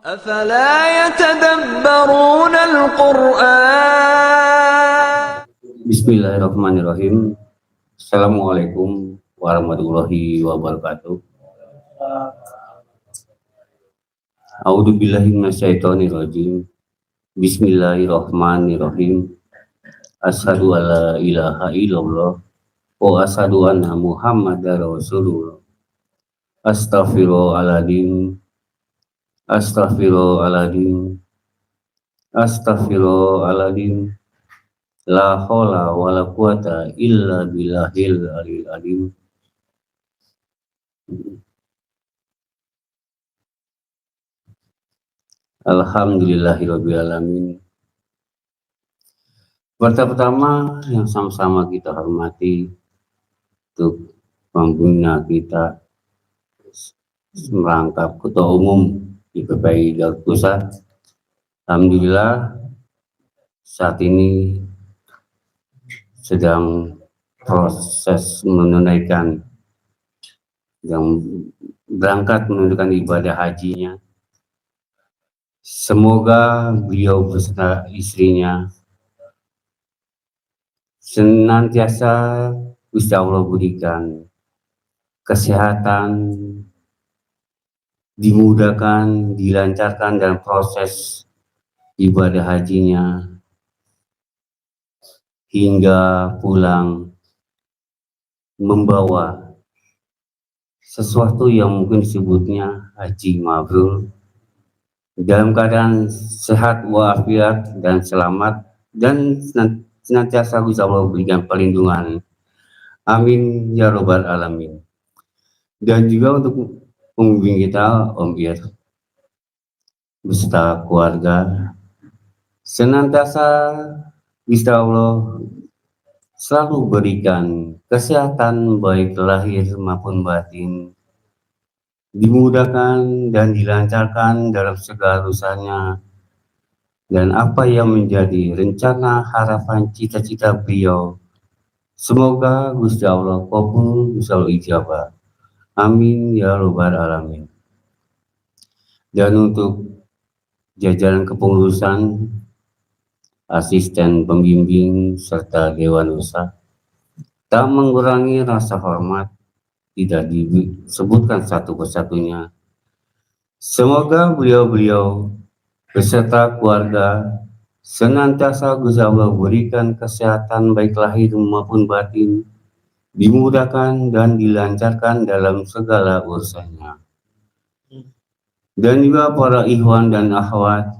أفلا يتدبرون القرآن. Bismillahirrahmanirrahim. Assalamualaikum warahmatullahi wabarakatuh. A'udzubillahi minasyaitonirrajim. Bismillahirrahmanirrahim. Asyhadu alla ilaha illallah wa asyhadu anna Muhammadar Rasulullah. Astaghfirullahaladzim. Astaghfirullahaladzim. Astaghfirullahaladzim. La haula wala quwata illa billahil aliyil azim. Alhamdulillahirabbil alamin. Pertama yang sama-sama kita hormati untuk pembina kita merangkap Ketua Umum IPPI Garut Pusat. Alhamdulillah saat ini sedang proses menunaikan yang berangkat menunaikan ibadah hajinya. Semoga beliau beserta istrinya senantiasa Gusti Allah berikan kesehatan, dimudahkan, dilancarkan dalam proses ibadah hajinya hingga pulang membawa sesuatu yang mungkin disebutnya haji mabrur dalam keadaan sehat walafiat dan selamat, dan senantiasa Gusti Allah berikan perlindungan. Amin ya robbal alamin. Dan juga untuk pembimbing kita Om Ir beserta keluarga, senantiasa Gusti Allah selalu berikan kesehatan baik lahir maupun batin, dimudahkan dan dilancarkan dalam segala usahanya, dan apa yang menjadi rencana, harapan, cita-cita beliau, semoga Gusti Allah kabul, Gusti Allah ijabah. Amin ya robbal alamin. Dan untuk jajaran kepengurusan, asisten pembimbing serta dewan usaha, tak mengurangi rasa hormat, tidak disebutkan satu persatunya. Semoga beliau-beliau beserta keluarga senantiasa Gusti Allah berikan kesehatan baik lahir maupun batin, dimudahkan dan dilancarkan dalam segala urusannya. Dan juga para ikhwan dan akhwat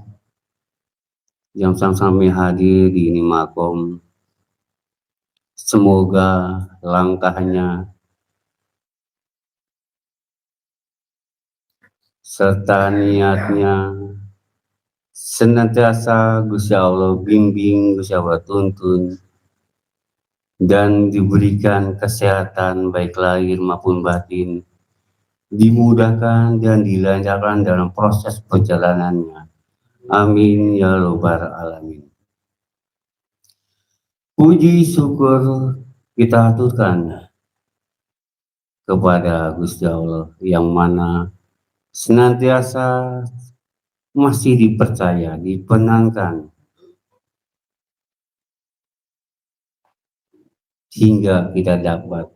yang sama-sama hadir di ini makom, semoga langkahnya serta niatnya senantiasa Gusti Allah bimbing, Gusti Allah tuntun, dan diberikan kesehatan baik lahir maupun batin, dimudahkan dan dilancarkan dalam proses perjalanannya. Amin ya robbal alamin. Puji syukur kita aturkan kepada Gusti Allah yang mana senantiasa masih dipercaya, dipenangkan hingga kita dapat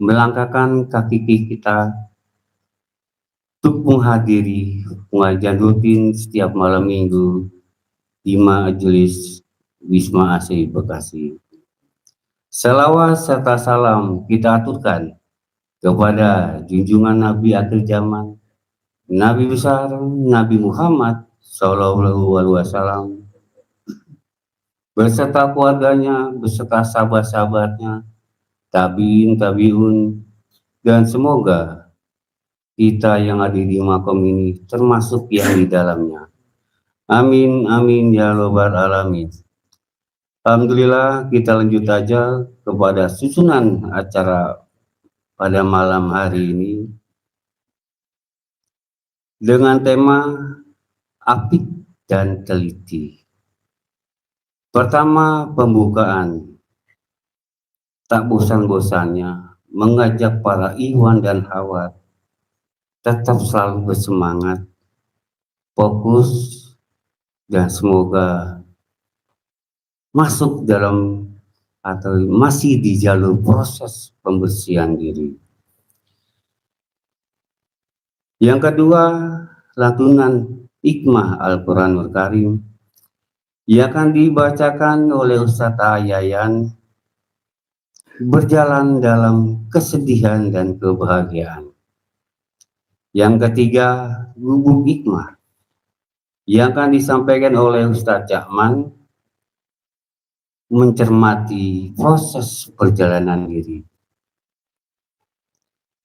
melangkahkan kaki kita untuk menghadiri pengajian rutin setiap malam minggu di Majelis Wisma Asih Bekasi. Salawat serta salam kita aturkan kepada junjungan Nabi akhir zaman, Nabi besar Nabi Muhammad Sallallahu Alaihi Wasallam, beserta keluarganya, beserta sahabat-sahabatnya, tabiin, tabiun, dan semoga kita yang ada di makom ini termasuk yang di dalamnya. Amin, amin ya robbal alamin. Alhamdulillah, kita lanjut aja kepada susunan acara pada malam hari ini dengan tema apik dan teliti. Pertama, pembukaan. Tak bosan-bosannya mengajak para ikhwan dan akhwat tetap selalu bersemangat fokus, dan semoga masuk dalam atau masih di jalur proses pembersihan diri. Yang kedua, lantunan hikmah Al-Quranul Karim yang akan dibacakan oleh Ustadz Yayan berjalan dalam kesedihan dan kebahagiaan. Yang ketiga, gubuk hikmah yang akan disampaikan oleh Ustadz Jakman mencermati proses perjalanan diri.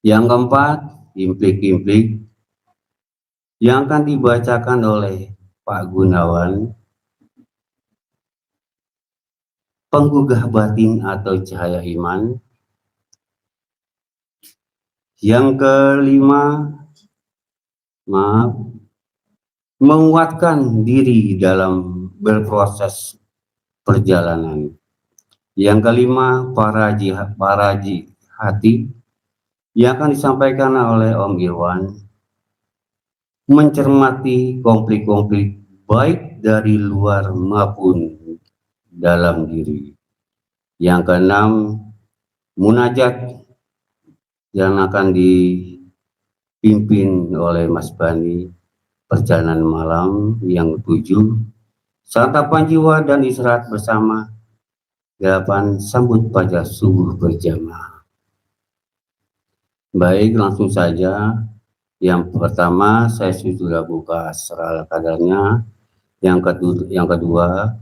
Yang keempat, implik-implik yang akan dibacakan oleh Pak Gunawan, penggugah batin atau cahaya iman. Yang kelima, menguatkan diri dalam berproses perjalanan. Yang kelima, para hati yang akan disampaikan oleh Om Irwan, mencermati konflik-konflik baik dari luar maupun dalam diri. Yang keenam, munajat yang akan dipimpin oleh Mas Bani, perjalanan malam. Yang ketujuh, santapan jiwa dan istirahat bersama. 8, sambut pajak subuh berjamaah. Baik, langsung saja. Yang pertama, saya sudah buka secara kadarnya. Yang kedua,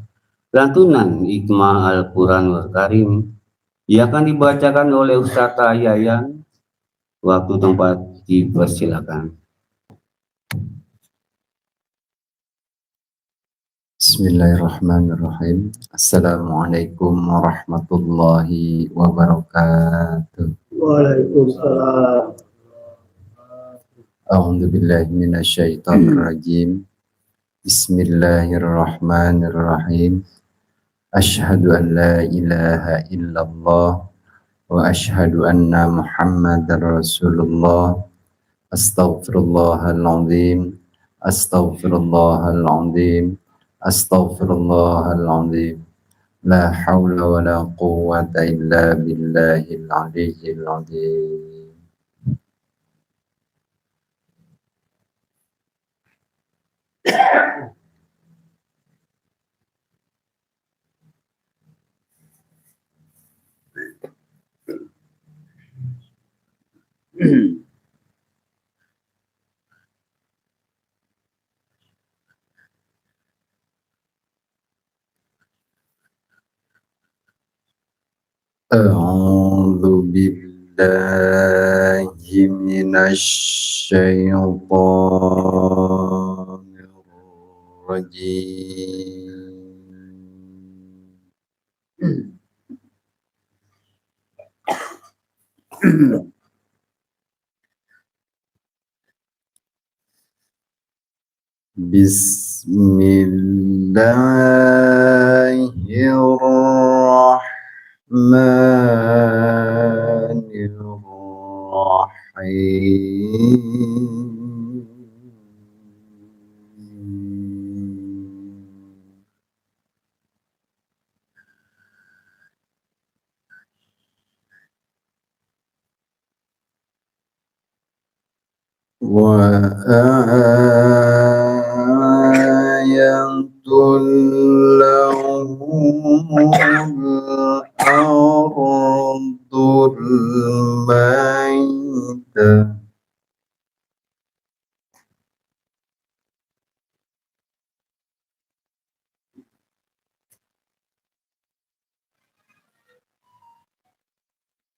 lantunan hikmah Al-Quranul Karim yang akan dibacakan oleh Ustadz Yayan. Waktu tempat dipersilakan. Bismillahirrahmanirrahim. Assalamualaikum warahmatullahi wabarakatuh. Waalaikumsalam. A'udzu billahi minasyaitonir rajim. Bismillahirrahmanirrahim. Asyhadu an la ilaha illallah wa asyhadu anna Muhammadar Rasulullah. Astaghfirullahal azim. Astaghfirullahal azim. Astaghfirullahaladzim. La hawla wa la quwwata illa billahil aliyyil azim. A'udzu billahi minasy syaithanir rajim. Bismillahirrahmanirrahim. Wa ayatul lahumul ardul maitah.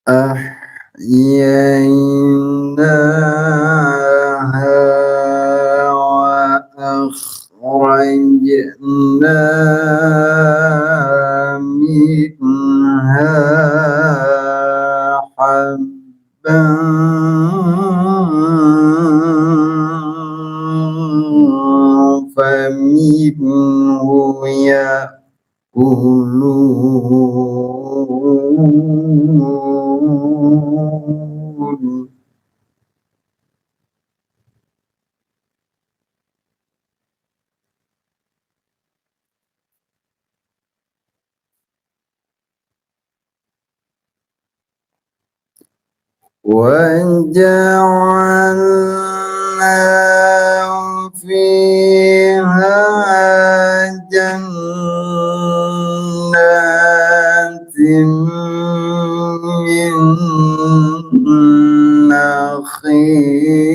Ahyaynaha wa akhrajna minha habban faminhu ya'kulun. وجعلنا فيها جنات من نخيل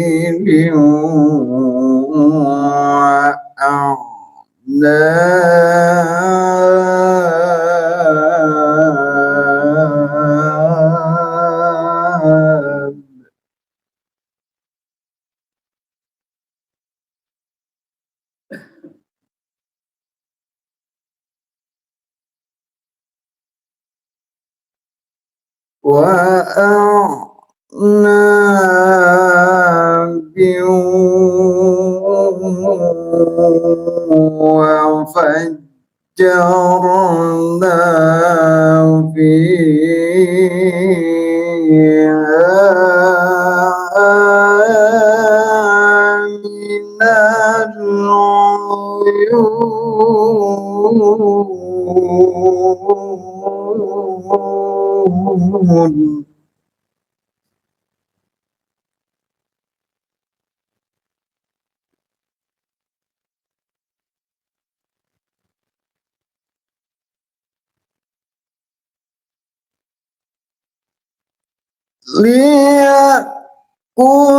وأعناب وأعناب وفجرنا فيها من العيون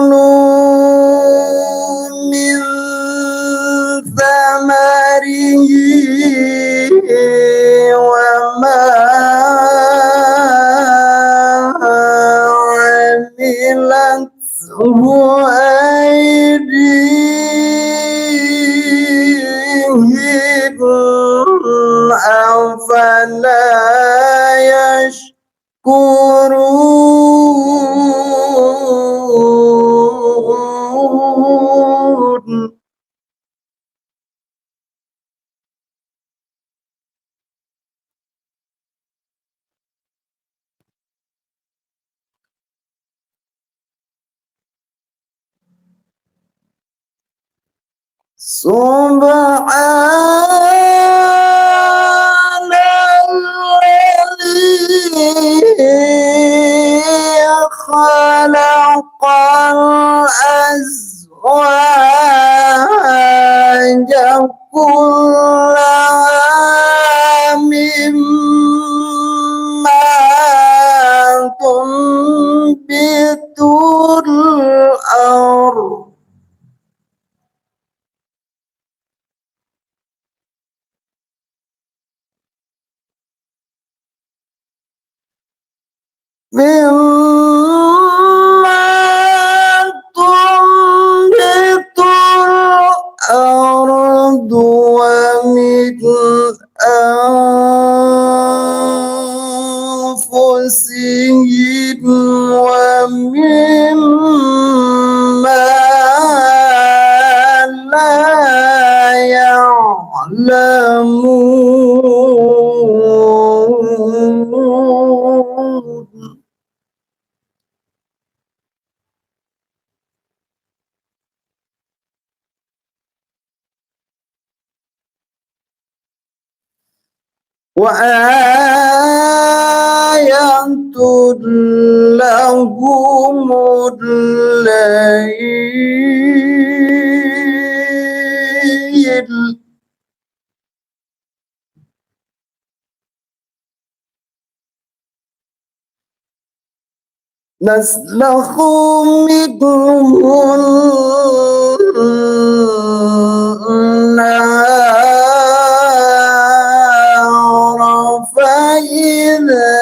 ليأكلوا من ثمره وما عملته أيديهم أفلا يشكرون سبحان الذي خلق الأزواج كلها مما تنبت الأرض مما تنبت الأرض ومن أنفسهم ومما لا يعلمون وآية لهم الليل نسلخ منه النار فإذا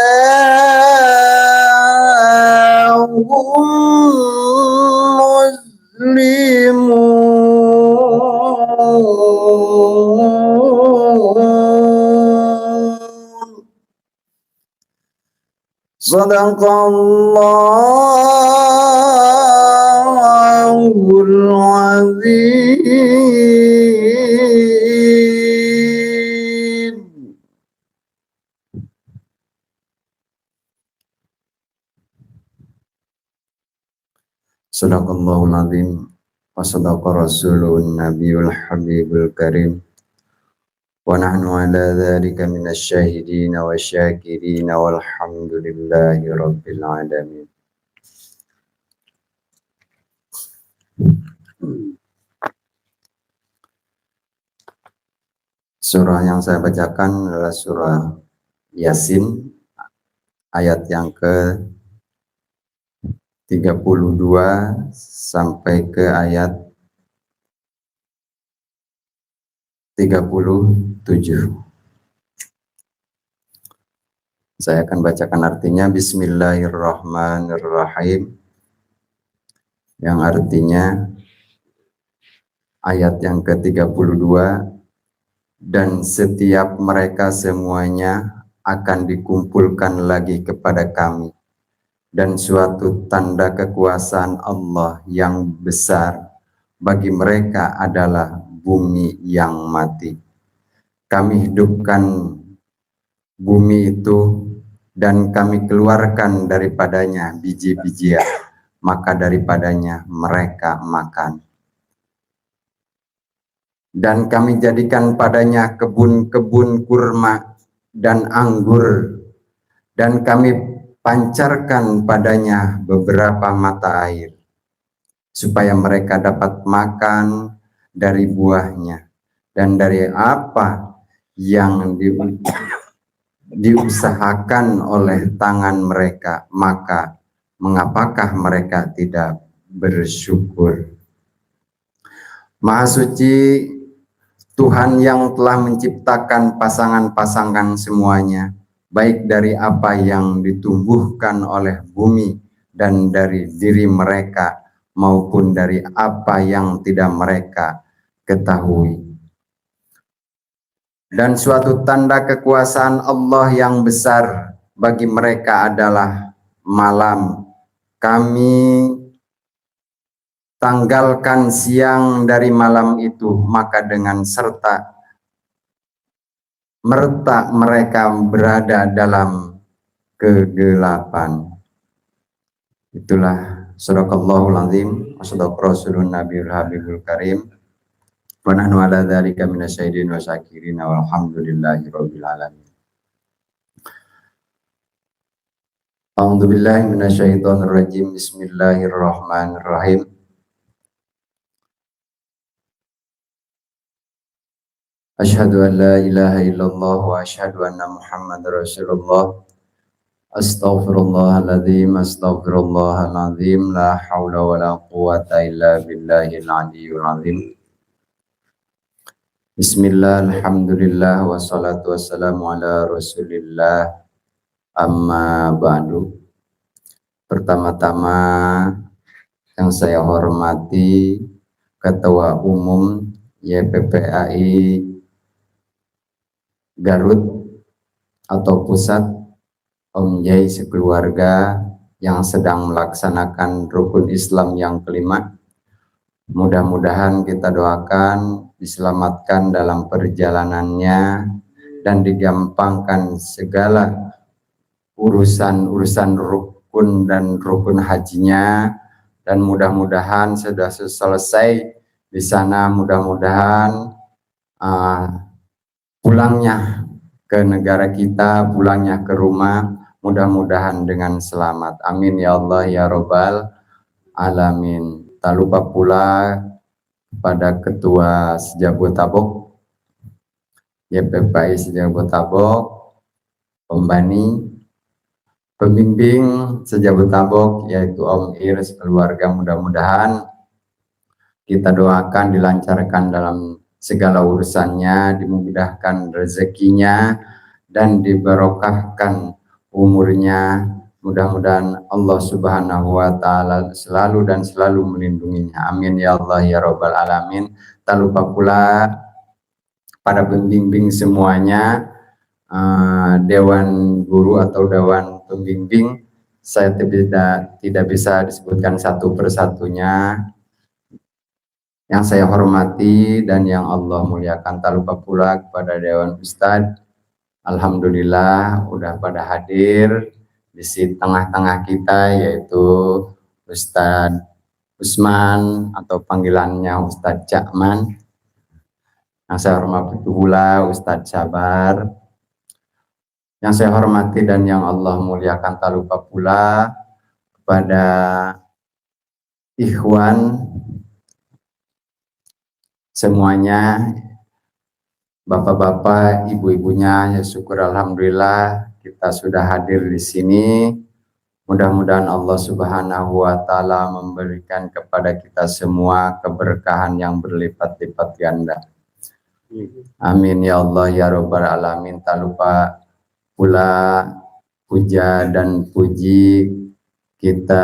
هم مسلمون صدق الله العظيم. صدق الله العظيم wa sadaqa rasulun nabiyul habibul karim wa nahnu ala dhalika minasyahidina wa syakirina walhamdulillahi rabbil alamin. Surah yang saya bacakan adalah surah Yasin, ayat yang ke-32 sampai ke ayat 37. Saya akan bacakan artinya. Bismillahirrahmanirrahim, yang artinya ayat yang ke-32, dan setiap mereka semuanya akan dikumpulkan lagi kepada kami, dan suatu tanda kekuasaan Allah yang besar bagi mereka adalah bumi yang mati. Kami hidupkan bumi itu dan kami keluarkan daripadanya biji-bijian, maka daripadanya mereka makan. Dan kami jadikan padanya kebun-kebun kurma dan anggur, dan kami pancarkan padanya beberapa mata air, supaya mereka dapat makan dari buahnya dan dari apa yang diusahakan oleh tangan mereka. Maka mengapakah mereka tidak bersyukur? Maha suci Tuhan yang telah menciptakan pasangan-pasangan semuanya, baik dari apa yang ditumbuhkan oleh bumi dan dari diri mereka, maupun dari apa yang tidak mereka ketahui. Dan suatu tanda kekuasaan Allah yang besar bagi mereka adalah malam. Kami tanggalkan siang dari malam itu, maka dengan serta merta mereka berada dalam kegelapan. Itulah sadaqallahul azim wa sadaqa rasulun nabiyul habibul karim wa nahnu ala dzalika minasyahidin wa syakirin walhamdulillahi rabbil alamin. A'udzu billahi minasyaitonir rajim. Bismillahirrahmanirrahim. Asyhadu an la ilaha illallah wa asyhadu anna Muhammadar Rasulullah. Astaghfirullahaladzim, astaghfirullahaladzim, la hawla wa la quwata illa billahil aliyyil azim. Bismillah, alhamdulillah, wassalatu wassalamu ala rasulillah, amma ba'du. Pertama-tama yang saya hormati Ketua Umum YPPAI Garut atau Pusat, Om Yai sekeluarga yang sedang melaksanakan rukun Islam yang kelima. Mudah-mudahan kita doakan diselamatkan dalam perjalanannya dan digampangkan segala urusan rukun dan rukun hajinya, dan mudah-mudahan sudah selesai di sana, mudah-mudahan pulangnya ke negara kita, pulangnya ke rumah, mudah-mudahan dengan selamat. Amin ya Allah ya Rabbal alamin. Tak lupa pula kepada Ketua Sejabotabok, YPPAI Sejabotabok, Pembani, pembimbing Sejabotabok yaitu Om Ir sekeluarga, mudah-mudahan kita doakan dilancarkan dalam segala urusannya, dimudahkan rezekinya, dan diberkahkan umurnya. Mudah-mudahan Allah Subhanahu wa Ta'ala selalu dan selalu melindunginya. Amin ya Allah ya Rabbal alamin. Tak lupa pula pada pembimbing semuanya, dewan guru atau dewan pembimbing, saya tidak bisa disebutkan satu persatunya. Yang saya hormati dan yang Allah muliakan, tak lupa pula kepada Dewan Ustadz. Alhamdulillah udah pada hadir di tengah-tengah kita, yaitu Ustadz Usman atau panggilannya Ustadz Cakman. Yang saya hormati pula Ustadz Sabar. Yang saya hormati dan yang Allah muliakan, tak lupa pula kepada ikhwan semuanya Bapak-bapak, ibu-ibunya, ya syukur alhamdulillah kita sudah hadir di sini. Mudah-mudahan Allah Subhanahu wa taala memberikan kepada kita semua keberkahan yang berlipat-lipat ganda. Amin ya Allah ya rabbal alamin. Tak lupa pula puja dan puji kita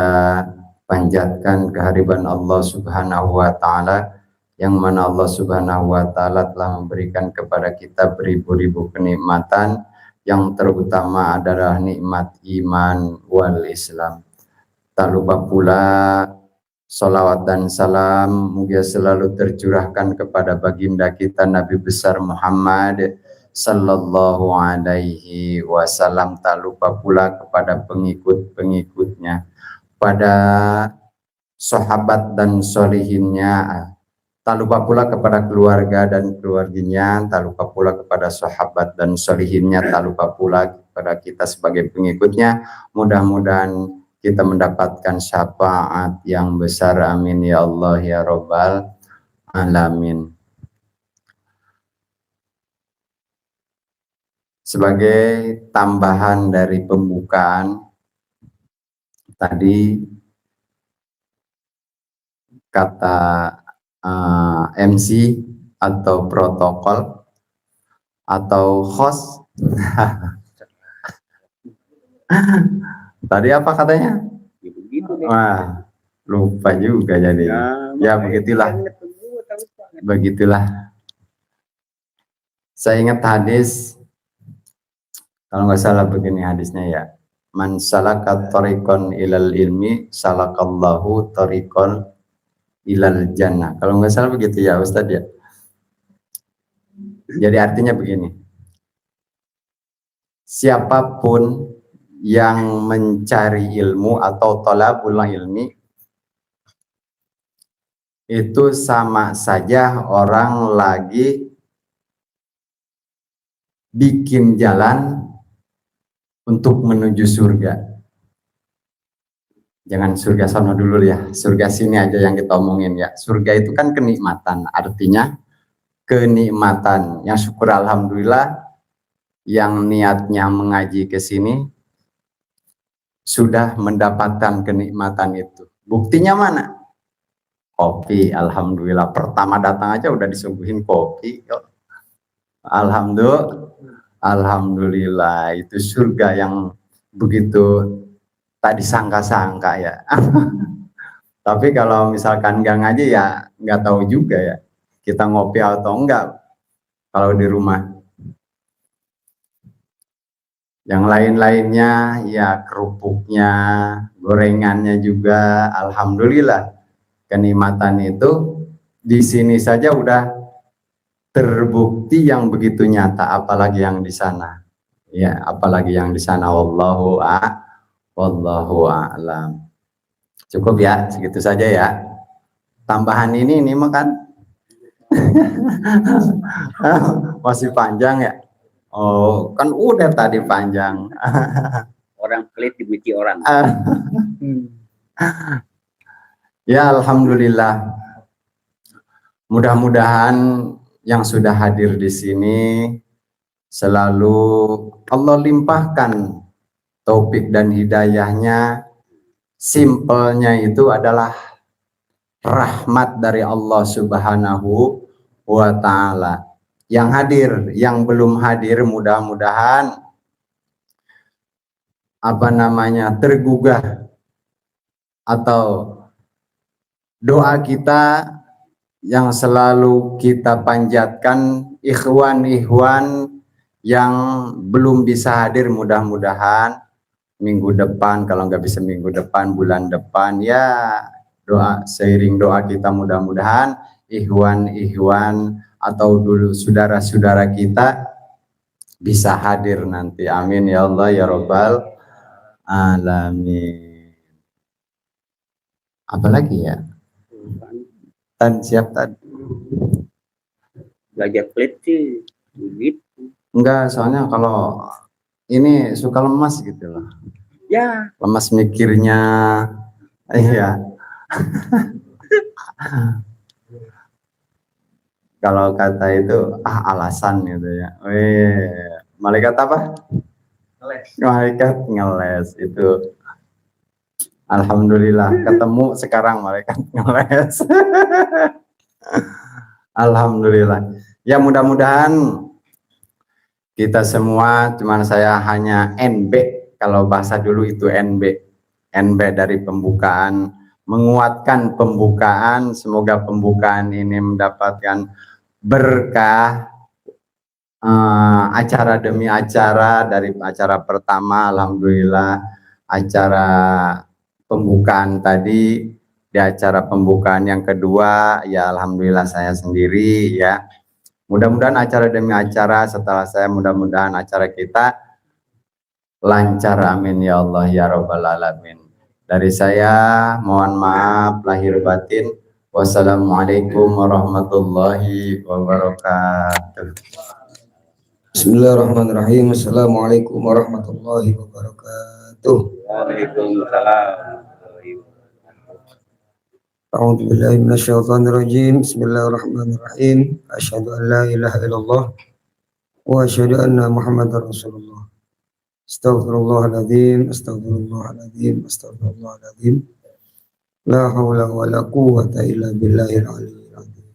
panjatkan kehadiran Allah Subhanahu wa taala, yang mana Allah Subhanahu wa taala telah memberikan kepada kita beribu-ribu kenikmatan, yang terutama adalah nikmat iman wal Islam. Tak lupa pula salawat dan salam moga selalu tercurahkan kepada baginda kita Nabi besar Muhammad sallallahu alaihi wasallam. Tak lupa pula kepada pengikut-pengikutnya, pada sahabat dan solihinnya. Tak lupa pula kepada keluarga dan keluarganya, tak lupa pula kepada sahabat dan solihinnya, tak lupa pula kepada kita sebagai pengikutnya. Mudah-mudahan kita mendapatkan syafaat yang besar. Amin ya Allah ya rabbal alamin. Sebagai tambahan dari pembukaan tadi, kata MC atau protokol atau host tadi apa katanya? Wah, lupa juga jadi. Ya begitulah. Begitulah. Saya ingat hadis, kalau nggak salah begini hadisnya ya. Man salaka tariqan ilal ilmi salakallahu tariqan ilal jannah. Kalau nggak salah begitu ya Ustadz ya. Jadi artinya begini, siapapun yang mencari ilmu atau thalabul ilmi itu sama saja orang lagi bikin jalan untuk menuju surga. Jangan surga sana dulu ya, surga sini aja yang kita omongin ya. Surga itu kan kenikmatan, artinya kenikmatan. Yang syukur alhamdulillah yang niatnya mengaji ke sini sudah mendapatkan kenikmatan itu. Buktinya mana? Kopi, alhamdulillah. Pertama datang aja udah disuguhin kopi. Alhamdulillah, itu surga yang begitu tak disangka-sangka ya. Tapi kalau misalkan nggak ngaji ya nggak tahu juga ya kita ngopi atau enggak kalau di rumah. Yang lain-lainnya ya kerupuknya, gorengannya juga, alhamdulillah kenikmatan itu di sini saja udah terbukti yang begitu nyata, apalagi yang di sana. Ya, apalagi yang di sana. Wallahu a'lam. Cukup ya, segitu saja ya. Tambahan ini makan masih panjang ya. Oh, kan udah tadi panjang. Orang pelit dibenci orang. Ya, alhamdulillah. Mudah-mudahan yang sudah hadir di sini selalu Allah limpahkan taufik dan hidayahnya. Simpelnya itu adalah rahmat dari Allah Subhanahu wa ta'ala. Yang hadir, yang belum hadir mudah-mudahan tergugah atau doa kita yang selalu kita panjatkan, ikhwan-ikhwan yang belum bisa hadir, mudah-mudahan minggu depan, kalau nggak bisa minggu depan, bulan depan ya, doa seiring doa kita mudah-mudahan ikhwan-ikhwan atau dulu saudara-saudara kita bisa hadir nanti. Amin ya Allah ya rabbal alamin. Apalagi ya? Tan siap tadi. Belajar pelit sih begitu. Enggak, soalnya kalau ini suka lemas gitu loh. Ya. Lemas mikirnya. Iya. Kalau kata itu alasan gitu ya. Wih, malaikat apa? Malaikat ngeles itu. Alhamdulillah ketemu sekarang malaikat ngeles. Alhamdulillah. Ya mudah-mudahan kita semua, cuman saya hanya NB, kalau bahasa dulu itu NB. NB dari pembukaan, menguatkan pembukaan, semoga pembukaan ini mendapatkan berkah, acara demi acara, dari acara pertama alhamdulillah, acara pembukaan tadi, di acara pembukaan yang kedua ya alhamdulillah saya sendiri ya. Mudah-mudahan acara demi acara setelah saya, mudah-mudahan acara kita lancar, amin ya Allah ya rabbal alamin. Dari saya mohon maaf lahir batin. Wassalamualaikum warahmatullahi wabarakatuh. Bismillahirrahmanirrahim. Assalamualaikum warahmatullahi wabarakatuh. Waalaikumsalam. A'udzu billahi minasyaitonir rajim. Bismillahirrahmanirrahim. Asyhadu an la ilaha illallah wa asyhadu anna Muhammadar Rasulullah. Astaghfirullahaladzim, astaghfirullahaladzim, astaghfirullahaladzim. La haula wa la quwwata illa billahil aliyyil azim.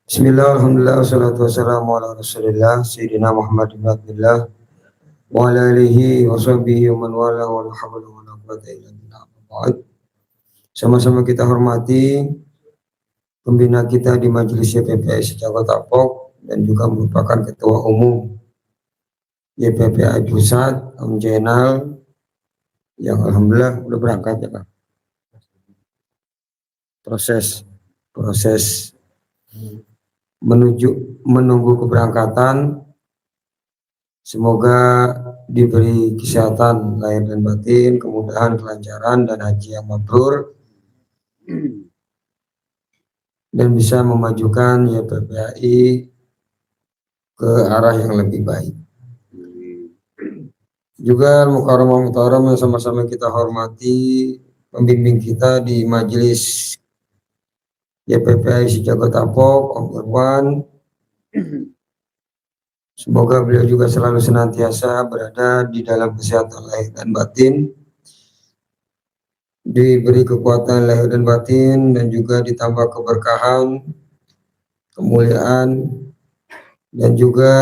Bismillah, alhamdulillah, wassalatu wassalamu ala rasulillah Sayyidina Muhammad bin Abdullah wa ala alihi wa sahbihi wa man wala wa la hawla wa la quwwata illa billah. Sama-sama kita hormati pembina kita di Majelis YPPI Jawa Tapok dan juga merupakan Ketua Umum YPPI Pusat, Om Jenal, yang alhamdulillah udah berangkat ya Pak. Proses menunggu keberangkatan, semoga diberi kesehatan lahir dan batin, kemudahan, kelancaran, dan haji yang mabrur, dan bisa memajukan YPPI ke arah yang lebih baik. Juga mukarramah yang sama-sama kita hormati pembimbing kita di Majelis YPPI Jawa Tapok, Om Irwan. Semoga beliau juga selalu senantiasa berada di dalam kesehatan lahir dan batin, diberi kekuatan lahir dan batin, dan juga ditambah keberkahan, kemuliaan, dan juga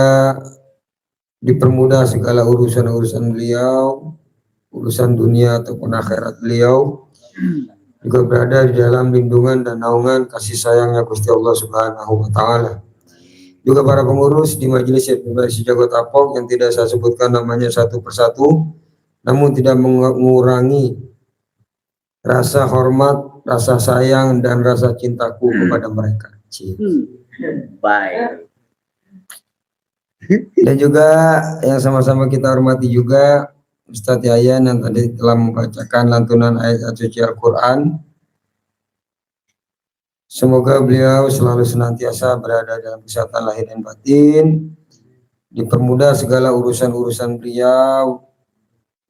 dipermudah segala urusan-urusan beliau, urusan dunia ataupun akhirat beliau, juga berada di dalam lindungan dan naungan kasih sayangnya Gusti Allah Subhanahu wa Ta'ala. Juga para pengurus di Majelis YPPI Jawa Tapok yang tidak saya sebutkan namanya satu persatu, namun tidak mengurangi rasa hormat, rasa sayang, dan rasa cintaku kepada mereka. Baik. Dan juga yang sama-sama kita hormati juga Ustadz Yayan yang tadi telah membacakan lantunan ayat suci Al-Quran. Semoga beliau selalu senantiasa berada dalam kesehatan lahir dan batin, dipermudah segala urusan-urusan beliau,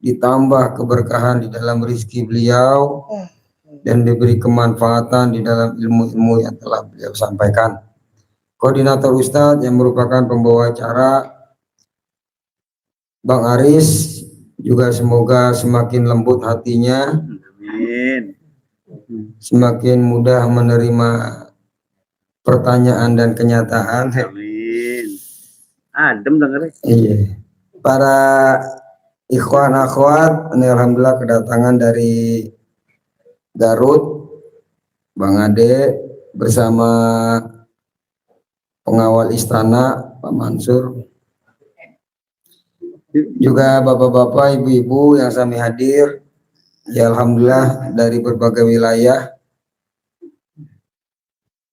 ditambah keberkahan di dalam rezeki beliau, dan diberi kemanfaatan di dalam ilmu-ilmu yang telah beliau sampaikan. Koordinator Ustadz yang merupakan pembawa acara Bang Aris juga semoga semakin lembut hatinya, Amin. semakin mudah menerima pertanyaan dan kenyataan. Amin. Adem dengarnya. Iya. Para ikhwan akhwat, ini alhamdulillah kedatangan dari Garut, Bang Ade bersama pengawal istana Pak Mansur, juga bapak-bapak, ibu-ibu yang kami hadir, ya alhamdulillah dari berbagai wilayah,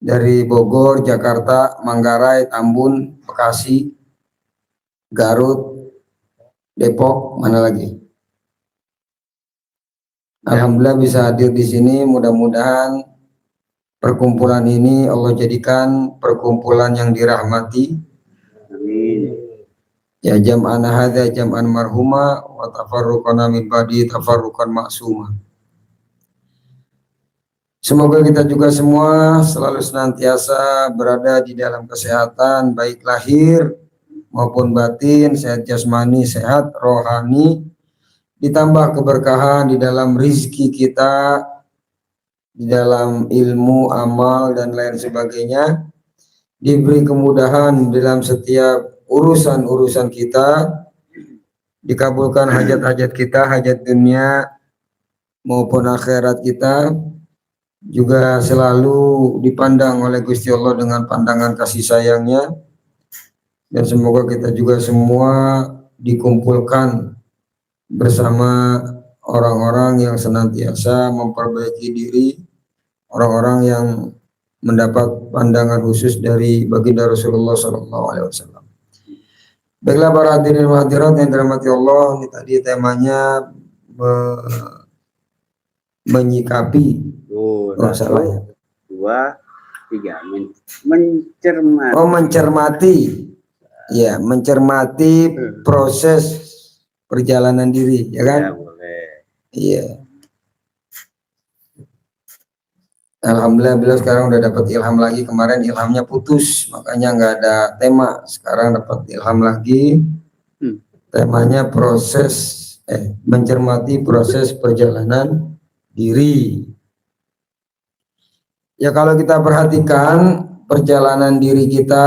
dari Bogor, Jakarta, Manggarai, Tambun, Bekasi, Garut, Depok, mana lagi? Alhamdulillah bisa hadir di sini. Mudah-mudahan perkumpulan ini Allah jadikan perkumpulan yang dirahmati. Amin. Ya jam'ana hadza jam'an marhuma wa tafarruqana min ba'di tafarruqan maksuma. Semoga kita juga semua selalu senantiasa berada di dalam kesehatan, baik lahir maupun batin, sehat jasmani, sehat rohani, ditambah keberkahan di dalam rizki kita, di dalam ilmu, amal, dan lain sebagainya, diberi kemudahan dalam setiap urusan-urusan kita, dikabulkan hajat-hajat kita, hajat dunia maupun akhirat kita, juga selalu dipandang oleh Gusti Allah dengan pandangan kasih sayangnya, dan semoga kita juga semua dikumpulkan bersama orang-orang yang senantiasa memperbaiki diri, orang-orang yang mendapat pandangan khusus dari baginda Rasulullah SAW. Baiklah para hadirin dan hadirat yang dirahmati Allah, ini tadi temanya menyikapi. Salah ya. 2, 3 mencermati. Oh, mencermati. Ya, mencermati proses perjalanan diri, ya kan? Ya, boleh. Iya. Alhamdulillah beliau sekarang udah dapat ilham lagi. Kemarin ilhamnya putus, makanya nggak ada tema. Sekarang dapat ilham lagi. Temanya mencermati proses perjalanan diri. Ya, kalau kita perhatikan perjalanan diri kita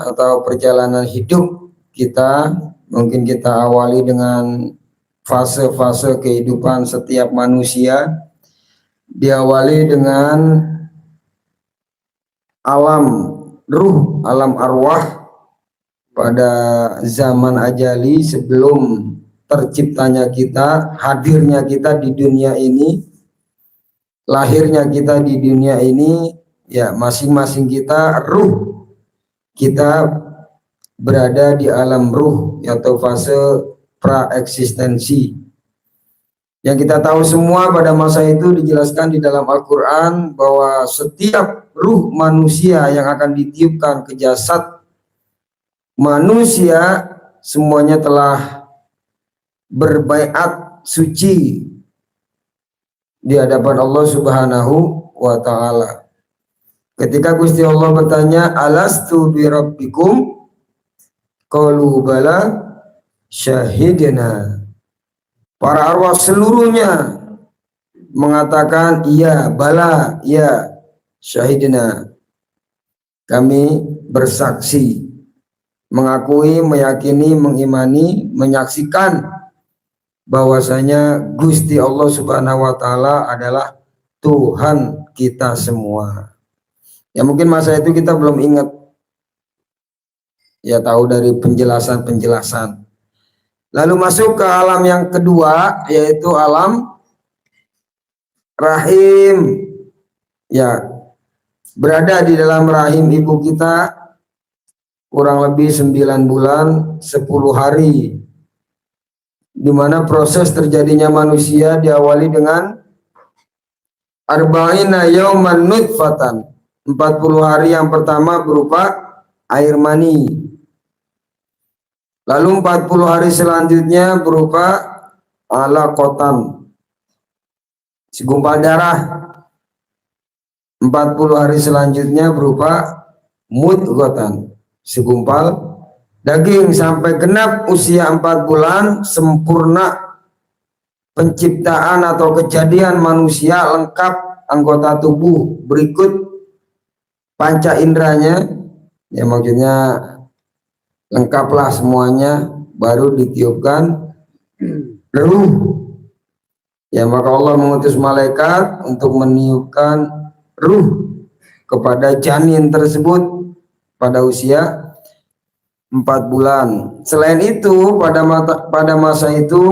atau perjalanan hidup kita, mungkin kita awali dengan fase-fase kehidupan setiap manusia. Diawali dengan alam ruh, alam arwah pada zaman ajali, sebelum terciptanya kita, hadirnya kita di dunia ini, lahirnya kita di dunia ini, ya masing-masing kita, ruh kita berada di alam ruh atau fase praeksistensi. Yang kita tahu semua pada masa itu dijelaskan di dalam Al-Quran bahwa setiap ruh manusia yang akan ditiupkan ke jasad manusia semuanya telah berbaiat suci di hadapan Allah Subhanahu wa Ta'ala. Ketika Gusti Allah bertanya, alastu bi rabbikum, qalu bala syahidna. Para arwah seluruhnya mengatakan iya, bala, iya, syahidna. Kami bersaksi, mengakui, meyakini, mengimani, menyaksikan bahwasanya Gusti Allah Subhanahu wa Ta'ala adalah Tuhan kita semua. Ya mungkin masa itu kita belum ingat, ya tahu dari penjelasan-penjelasan. Lalu masuk ke alam yang kedua, yaitu alam rahim. Ya, berada di dalam rahim ibu kita kurang lebih 9 bulan 10 hari, di mana proses terjadinya manusia diawali dengan arba'ina yauman nutfatan, 40 hari yang pertama berupa air mani. Lalu 40 hari selanjutnya berupa alaqatan, segumpal darah. 40 hari selanjutnya berupa mudghatan, segumpal daging, sampai genap usia 4 bulan sempurna penciptaan atau kejadian manusia, lengkap anggota tubuh berikut panca inderanya, ya maksudnya lengkaplah semuanya, baru ditiupkan ruh. Ya maka Allah mengutus malaikat untuk meniupkan ruh kepada janin tersebut pada usia 4 bulan. Selain itu pada masa itu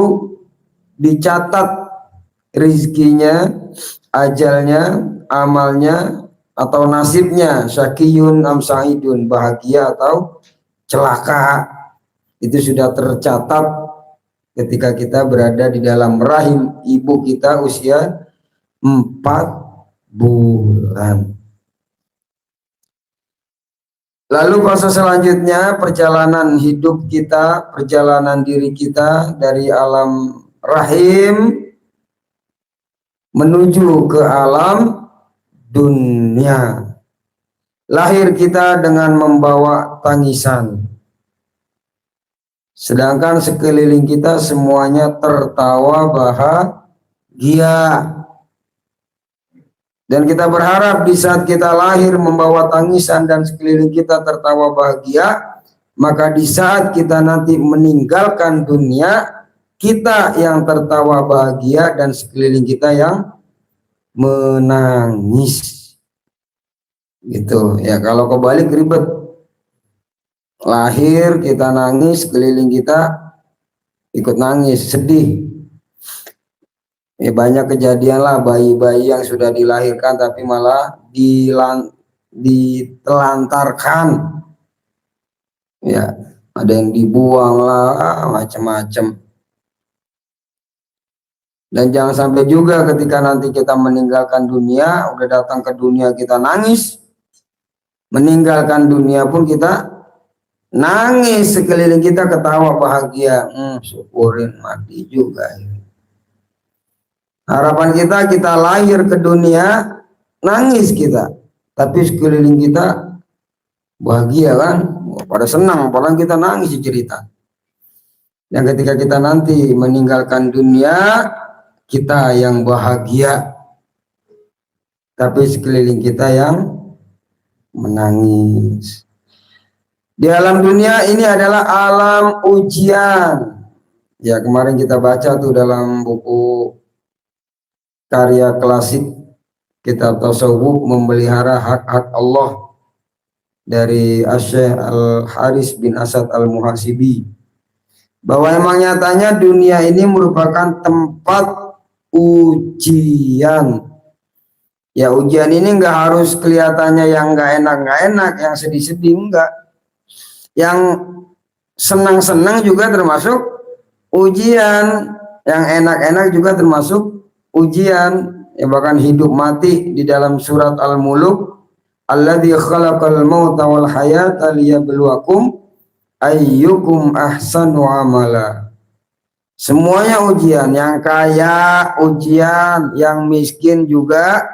dicatat rizkinya, ajalnya, amalnya atau nasibnya, syakiyun am sa'idun, bahagia atau celaka. Itu sudah tercatat ketika kita berada di dalam rahim ibu kita usia 4 bulan. Lalu fase selanjutnya perjalanan hidup kita, perjalanan diri kita dari alam rahim menuju ke alam dunia. Lahir kita dengan membawa tangisan, sedangkan sekeliling kita semuanya tertawa bahagia. Dan kita berharap di saat kita lahir membawa tangisan dan sekeliling kita tertawa bahagia, maka di saat kita nanti meninggalkan dunia, kita yang tertawa bahagia dan sekeliling kita yang menangis. Gitu ya, kalau kebalik ribet. Lahir kita nangis, sekeliling kita ikut nangis, sedih. Ya, banyak kejadian lah bayi-bayi yang sudah dilahirkan tapi malah ditelantarkan. Ya, ada yang dibuang lah, macam-macam. Dan jangan sampai juga ketika nanti kita meninggalkan dunia, udah datang ke dunia kita nangis, meninggalkan dunia pun kita nangis, sekeliling kita ketawa bahagia. Syukurin mati juga. Harapan kita lahir ke dunia nangis kita, tapi sekeliling kita bahagia kan, pada senang, padahal kita nangis cerita. Dan ketika kita nanti meninggalkan dunia, kita yang bahagia, tapi sekeliling kita yang menangis. Di alam dunia ini adalah alam ujian. Ya, kemarin kita baca tuh dalam buku karya klasik kitab tasawuf, memelihara hak-hak Allah, dari Asy-Syaikh Al-Haris bin Asad Al-Muhasibi, bahwa emang nyatanya dunia ini merupakan tempat ujian. Ya, ujian ini nggak harus kelihatannya yang nggak enak, yang sedih-sedih, enggak. Yang senang-senang juga termasuk ujian, yang enak-enak juga termasuk ujian. Ya, bahkan hidup mati di dalam surat Al-Muluk, alladzi khalaqal mauta wal hayata liyabluwakum ayyukum ahsanu amala. Semuanya ujian, yang kaya ujian, yang miskin juga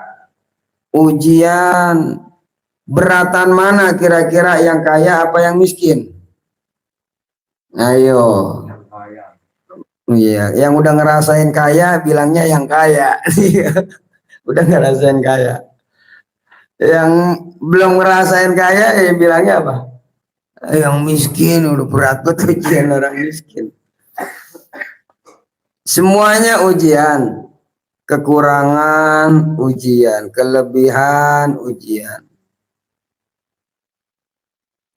ujian. Beratan mana kira-kira, yang kaya apa yang miskin? Ayo. Iya, yang udah ngerasain kaya bilangnya yang kaya. Udah ngerasain kaya. Yang belum ngerasain kaya ya bilangnya apa? Yang miskin, udah berat betul ujian orang miskin. Semuanya ujian. Kekurangan ujian, kelebihan ujian.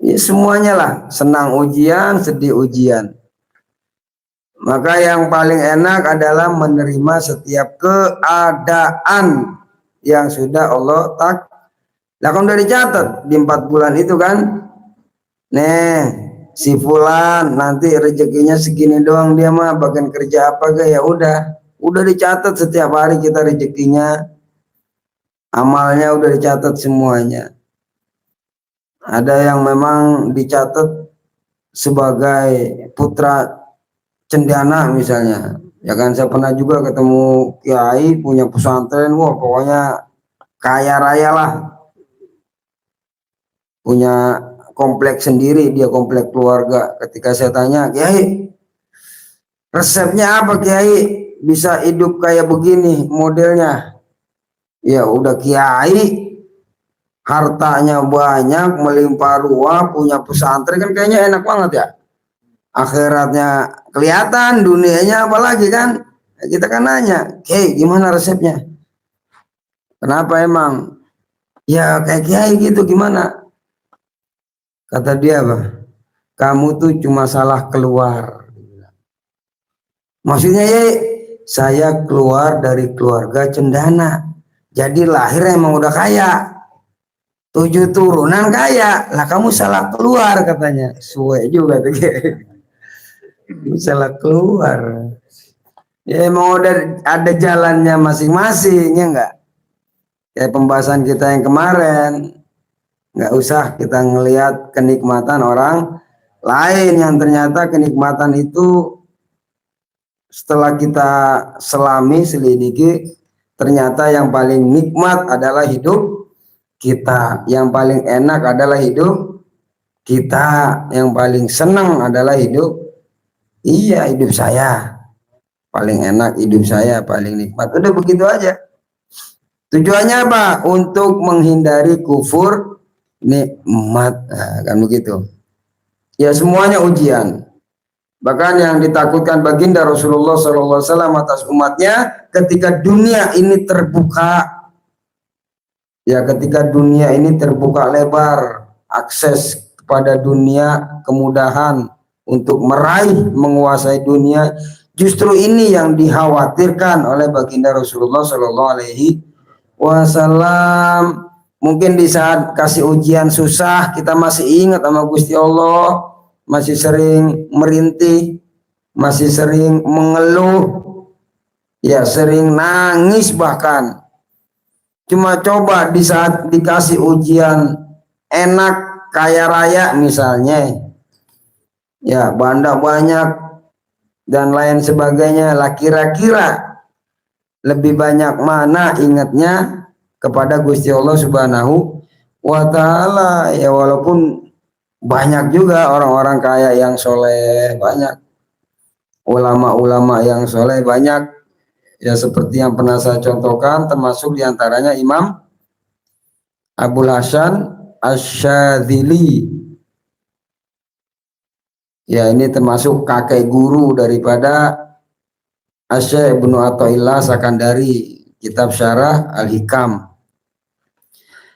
Ya, semuanya lah, senang ujian, sedih ujian. Maka yang paling enak adalah menerima setiap keadaan yang sudah Allah kan udah dicatat di 4 bulan itu kan. Nih, si fulan nanti rezekinya segini doang, dia mah bagian kerja apa gak, ya udah dicatat setiap hari kita rezekinya, amalnya udah dicatat semuanya. Ada yang memang dicatat sebagai putra cendana misalnya, ya kan. Saya pernah juga ketemu kiai punya pesantren, wah pokoknya kaya raya lah, punya kompleks sendiri, dia kompleks keluarga. Ketika saya tanya, kiai resepnya apa kiai bisa hidup kayak begini modelnya? Ya udah kiai, hartanya banyak, melimpah ruah, punya pesantren, kan kayaknya enak banget ya. Akhiratnya kelihatan, dunianya apalagi kan. Kita kan nanya, "Kiai, gimana resepnya?" "Kenapa emang?" "Ya kayak kiai gitu." "Gimana?" Kata dia, "Bah, kamu tuh cuma salah keluar." Maksudnya ya, saya keluar dari keluarga cendana, jadi lahir emang udah kaya, 7 turunan kaya. Lah kamu salah keluar katanya. Suwe juga tuh. Salah keluar. Ya emang udah ada jalannya masing-masing, ya enggak? Kayak pembahasan kita yang kemarin. Enggak usah kita ngelihat kenikmatan orang lain, yang ternyata kenikmatan itu setelah kita selami, selidiki, ternyata yang paling nikmat adalah hidup kita, yang paling enak adalah hidup kita, yang paling senang adalah hidup hidup saya, paling enak hidup saya, paling nikmat. Udah begitu aja. Tujuannya apa? Untuk menghindari kufur nikmat. Nah, kan begitu. Ya semuanya ujian. Bahkan yang ditakutkan baginda Rasulullah SAW atas umatnya ketika dunia ini terbuka. Ya ketika dunia ini terbuka lebar, akses kepada dunia, kemudahan untuk meraih, menguasai dunia. Justru ini yang dikhawatirkan oleh baginda Rasulullah SAW. Mungkin di saat kasih ujian susah kita masih ingat sama Gusti Allah, masih sering merintih, masih sering mengeluh, ya sering nangis bahkan. Cuma coba di saat dikasih ujian enak, kaya raya misalnya, ya banda banyak dan lain sebagainya, lah kira-kira lebih banyak mana ingatnya kepada Gusti Allah Subhanahu wa Ta'ala. Ya walaupun banyak juga orang-orang kaya yang soleh, banyak ulama-ulama yang soleh, banyak ya seperti yang pernah saya contohkan, termasuk diantaranya Imam Abul Hasan Asy-Syadzili. Ya ini termasuk kakek guru daripada Asy-Syaikh Ibnu Athaillah Sakandari, kitab Syarah Al-Hikam.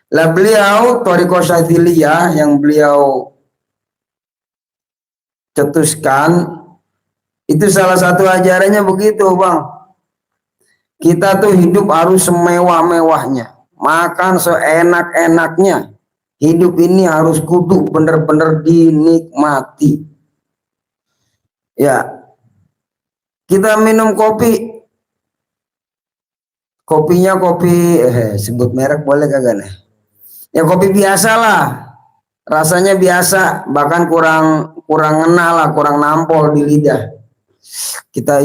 Lah beliau Thariqah Syadziliyah yang beliau cetuskan itu salah satu ajarannya begitu, Bang. Kita tuh hidup harus semewah-mewahnya, makan seenak-enaknya. Hidup ini harus kudu bener-bener dinikmati. Ya, kita minum kopi, kopinya kopi sebut merek boleh kagak nih? Ya kopi biasa lah, rasanya biasa, bahkan kurang ngena lah, kurang nampol di lidah. Kita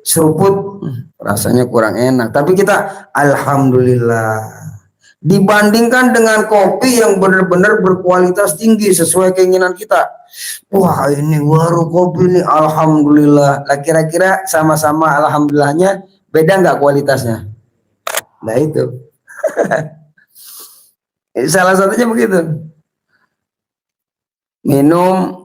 seruput, rasanya kurang enak, tapi kita alhamdulillah. Dibandingkan dengan kopi yang benar-benar berkualitas tinggi sesuai keinginan kita. Wah ini warung kopi ini alhamdulillah. Lah kira-kira sama-sama alhamdulillahnya beda nggak kualitasnya? Nah itu. Salah satunya begitu. Minum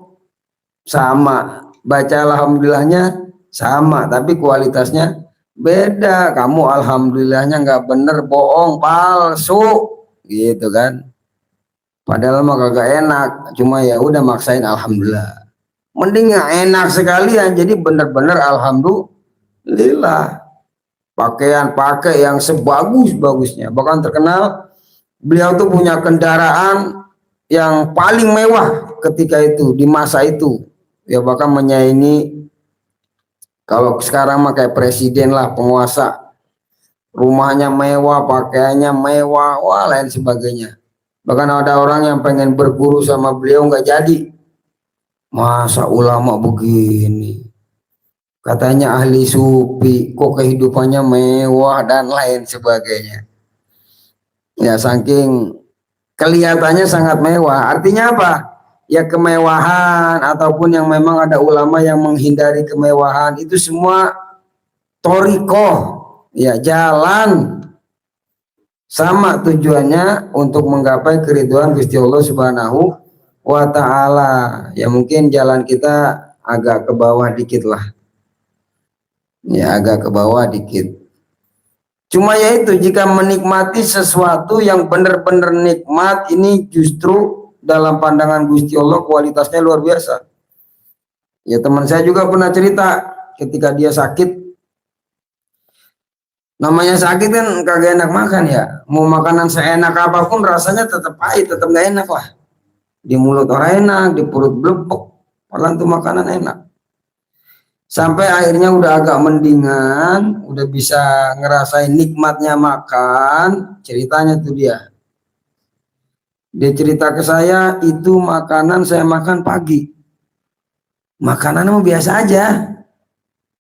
sama, baca alhamdulillahnya sama, tapi kualitasnya beda. Kamu alhamdulillahnya nggak bener, bohong, palsu, gitu kan? Padahal mah kagak enak, cuma ya udah maksain alhamdulillah. Mending yang enak sekalian, jadi bener-bener alhamdulillah. Pakaian pakai yang sebagus-bagusnya. Bahkan terkenal beliau tuh punya kendaraan yang paling mewah ketika itu, di masa itu. Ya bahkan menyaingi kalau sekarang mah kayak presiden lah, penguasa. Rumahnya mewah, pakaiannya mewah, wah lain sebagainya. Bahkan ada orang yang pengen berguru sama beliau nggak jadi. Masa ulama begini? Katanya ahli sufi, kok kehidupannya mewah dan lain sebagainya. Ya saking kelihatannya sangat mewah. Artinya apa? Ya kemewahan ataupun yang memang ada ulama yang menghindari kemewahan itu semua thoriqoh, ya jalan sama tujuannya untuk menggapai keridhaan Gusti Allah Subhanahu wa Ta'ala. Ya mungkin jalan kita agak ke bawah dikit lah, ya agak ke bawah dikit. Cuma yaitu jika menikmati sesuatu yang benar-benar nikmat ini justru dalam pandangan Gusti Allah kualitasnya luar biasa. Ya teman saya juga pernah cerita ketika dia sakit. Namanya sakit kan kagak enak makan ya. Mau makanan seenak apapun rasanya tetap pahit, tetap gak enak lah. Di mulut orang enak, di perut blepok. Padahal tuh makanan enak. Sampai akhirnya udah agak mendingan, udah bisa ngerasain nikmatnya makan. Ceritanya tuh dia cerita ke saya, itu makanan saya makan pagi. Makanan mau biasa aja.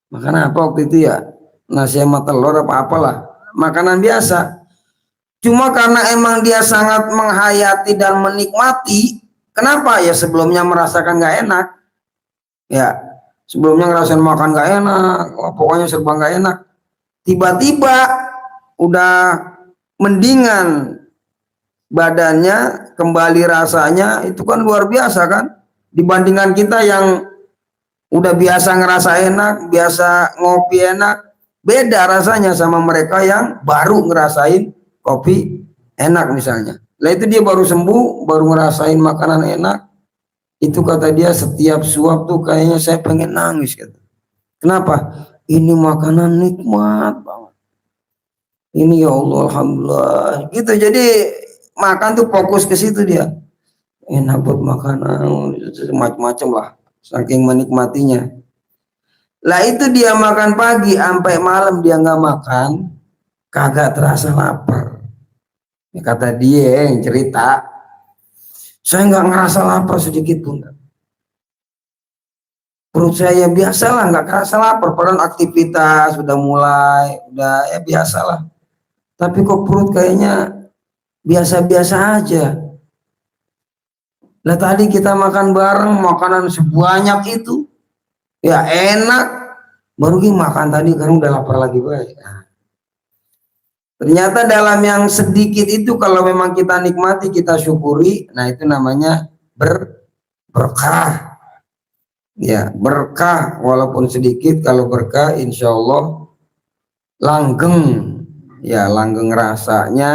Makan apa waktu itu ya? Nasi sama telur apa apalah. makanan biasa. Cuma karena emang dia sangat menghayati dan menikmati, kenapa ya sebelumnya merasakan nggak enak, ya sebelumnya ngerasain makan nggak enak, pokoknya serba nggak enak. Tiba-tiba udah mendingan badannya, kembali rasanya, itu kan luar biasa kan, dibandingkan kita yang udah biasa ngerasa enak, biasa ngopi enak, beda rasanya sama mereka yang baru ngerasain kopi enak misalnya. Lah itu dia baru sembuh, baru ngerasain makanan enak, itu kata dia setiap suap tuh kayaknya saya pengen nangis gitu. Kenapa? Ini makanan nikmat banget. Ini ya Allah, alhamdulillah. Gitu, jadi makan tuh fokus ke situ dia. Enak buat makanan, macam-macam lah. Saking menikmatinya. Lah itu dia makan pagi sampai malam dia nggak makan, kagak terasa lapar. Ya, kata dia yang cerita, saya nggak ngerasa lapar sedikit pun. Perut saya biasalah, nggak kerasa lapar. Padahal aktivitas sudah mulai, udah ya biasalah. Tapi kok perut kayaknya biasa-biasa aja. Lah tadi kita makan bareng, makanan sebanyak itu, ya enak. Baru makan tadi, kan udah lapar lagi baik. Nah, ternyata dalam yang sedikit itu kalau memang kita nikmati, kita syukuri, nah itu namanya berkah. Ya berkah walaupun sedikit, kalau berkah insya Allah langgeng. Ya langgeng rasanya,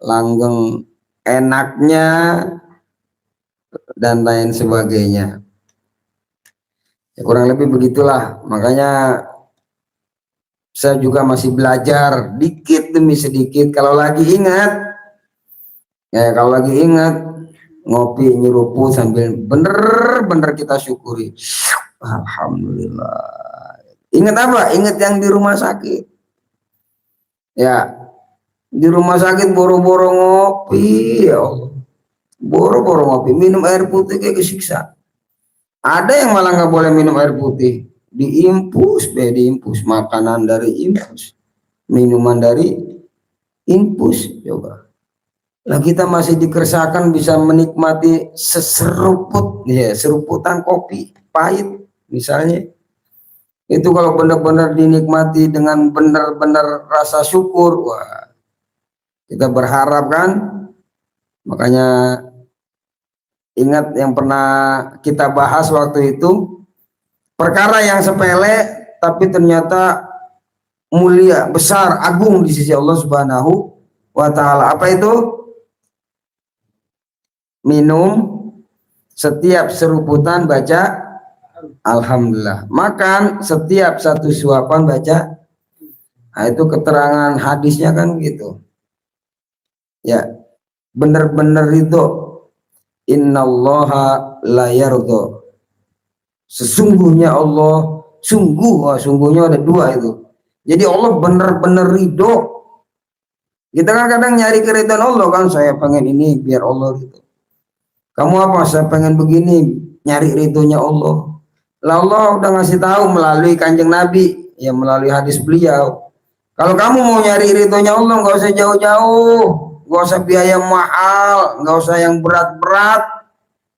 langgeng enaknya, dan lain sebagainya. Ya, kurang lebih begitulah. Makanya saya juga masih belajar dikit demi sedikit. Kalau lagi ingat, ya kalau lagi ingat ngopi nyeruput sambil bener-bener kita syukuri. Alhamdulillah. Ingat apa? Ingat yang di rumah sakit. Ya di rumah sakit boro-boro ngopi, ya Allah. Boro-boro ngopi, minum air putih kayak kesiksa. Ada yang malah nggak boleh minum air putih, diimpus, diimpus, makanan dari infus, minuman dari infus. Coba lah kita masih dikeresakan bisa menikmati seseruput, ya seruputan kopi pahit misalnya. Itu kalau benar-benar dinikmati dengan benar-benar rasa syukur, wah kita berharap kan. Makanya ingat yang pernah kita bahas waktu itu, perkara yang sepele tapi ternyata mulia, besar, agung di sisi Allah Subhanahu wa Ta'ala. Apa itu? Minum setiap seruputan baca alhamdulillah. Makan setiap satu suapan baca. Nah, itu keterangan hadisnya kan gitu. Ya, benar-benar itu innallaha la yardha. Sesungguhnya Allah, sungguhnya ada dua itu. Jadi Allah benar-benar ridho. Kita kan kadang nyari keridhaan Allah kan, saya pengen ini biar Allah gitu. Kamu apa? Saya pengen begini, nyari ridhonya Allah. Lah Allah udah ngasih tahu melalui Kanjeng Nabi, ya melalui hadis beliau. Kalau kamu mau nyari ridhonya Allah, nggak usah jauh-jauh, nggak usah biaya mahal, nggak usah yang berat-berat.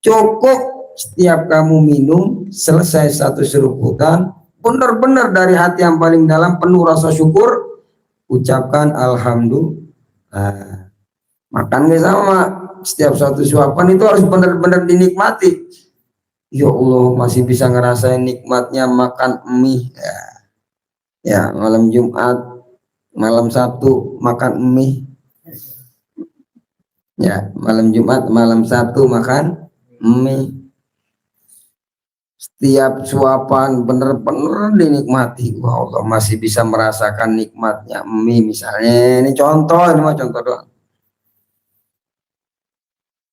Cukup setiap kamu minum, selesai satu seruputan, benar-benar dari hati yang paling dalam, penuh rasa syukur, ucapkan alhamdulillah. Makan gak sama, setiap satu suapan itu harus benar-benar dinikmati. Ya Allah, masih bisa ngerasain nikmatnya makan mie. Ya, malam Jumat, malam Sabtu makan mie. Ya, malam Jumat, malam Sabtu makan mie. Setiap suapan bener-bener dinikmati. Wah Allah, masih bisa merasakan nikmatnya mie misalnya. Ini contoh, ini mah contoh doang.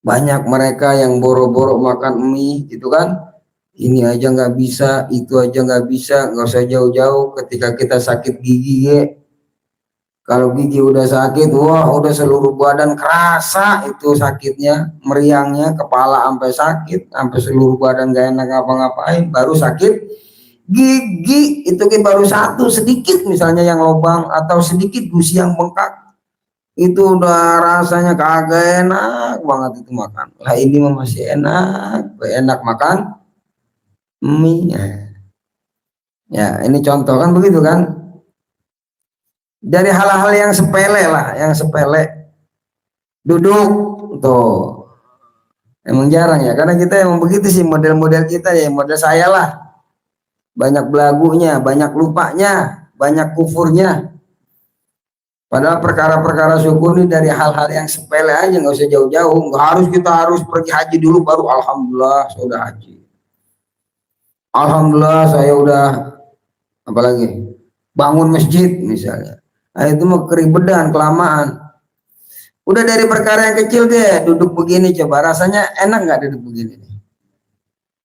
Banyak mereka yang boro-boro makan mie gitu kan. Ini aja nggak bisa, itu aja nggak bisa, nggak usah jauh-jauh. Ketika kita sakit gigi ya, kalau gigi udah sakit, wah udah seluruh badan kerasa itu sakitnya, meriangnya, kepala sampai sakit, sampai seluruh badan gak enak ngapa-ngapain. Baru sakit Gigi itu kan baru satu sedikit misalnya yang lubang atau sedikit gusi yang bengkak, itu udah rasanya kagak enak banget itu makan. Lah ini mah masih enak makan mie. Ya ini contoh kan begitu kan. Dari hal-hal yang sepele lah, yang sepele. Duduk tuh. Emang jarang ya, karena kita emang begitu sih model-model kita ya, model saya lah. Banyak belagunya, banyak lupanya, banyak kufurnya. Padahal perkara-perkara syukur ini dari hal-hal yang sepele aja, nggak usah jauh-jauh. Nggak harus kita harus pergi haji dulu baru alhamdulillah saya udah haji. Alhamdulillah saya udah apalagi bangun masjid misalnya. Nah itu mau keribetan, kelamaan. Udah dari perkara yang kecil deh, duduk begini coba rasanya enak nggak duduk begini?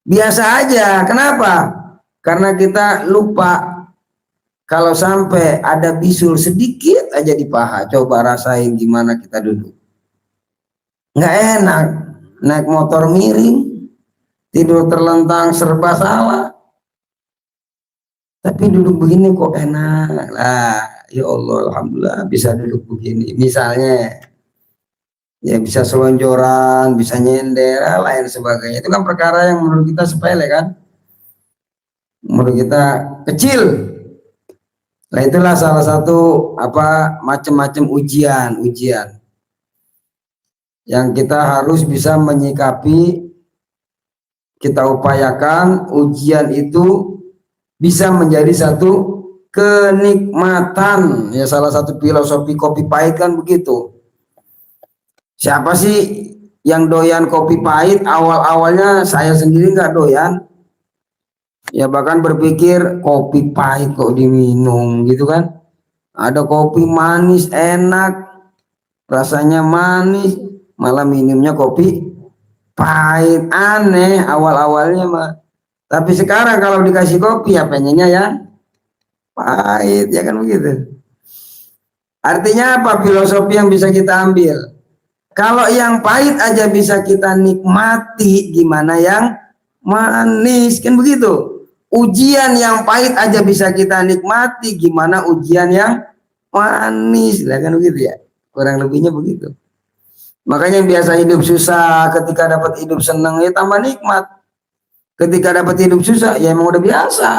Biasa aja. Kenapa? Karena kita lupa kalau sampai ada bisul sedikit aja di paha. Coba rasain gimana kita duduk. Nggak enak. Naik motor miring, tidur terlentang serba salah. Tapi duduk begini kok enak lah. Ya Allah, alhamdulillah bisa duduk begini. Misalnya ya bisa selonjoran, bisa nyender, lain sebagainya. Itu kan perkara yang menurut kita sepele kan, menurut kita kecil. Nah itulah salah satu macam-macam ujian yang kita harus bisa menyikapi. Kita upayakan ujian itu bisa menjadi satu kenikmatan. Ya salah satu filosofi kopi pahit kan begitu. Siapa sih yang doyan kopi pahit? Awal-awalnya saya sendiri nggak doyan. Ya bahkan berpikir kopi pahit kok diminum gitu kan. Ada kopi manis enak, rasanya manis, malah minumnya kopi pahit. Aneh awal-awalnya mah. Tapi sekarang kalau dikasih kopi ya pengennya yang pahit, ya kan begitu. Artinya apa filosofi yang bisa kita ambil? Kalau yang pahit aja bisa kita nikmati, gimana yang manis, kan begitu. Ujian yang pahit aja bisa kita nikmati, gimana ujian yang manis, lah kan begitu ya. Kurang lebihnya begitu. Makanya yang biasa hidup susah, ketika dapat hidup senang ya tambah nikmat. Ketika dapat hidup susah ya emang udah biasa.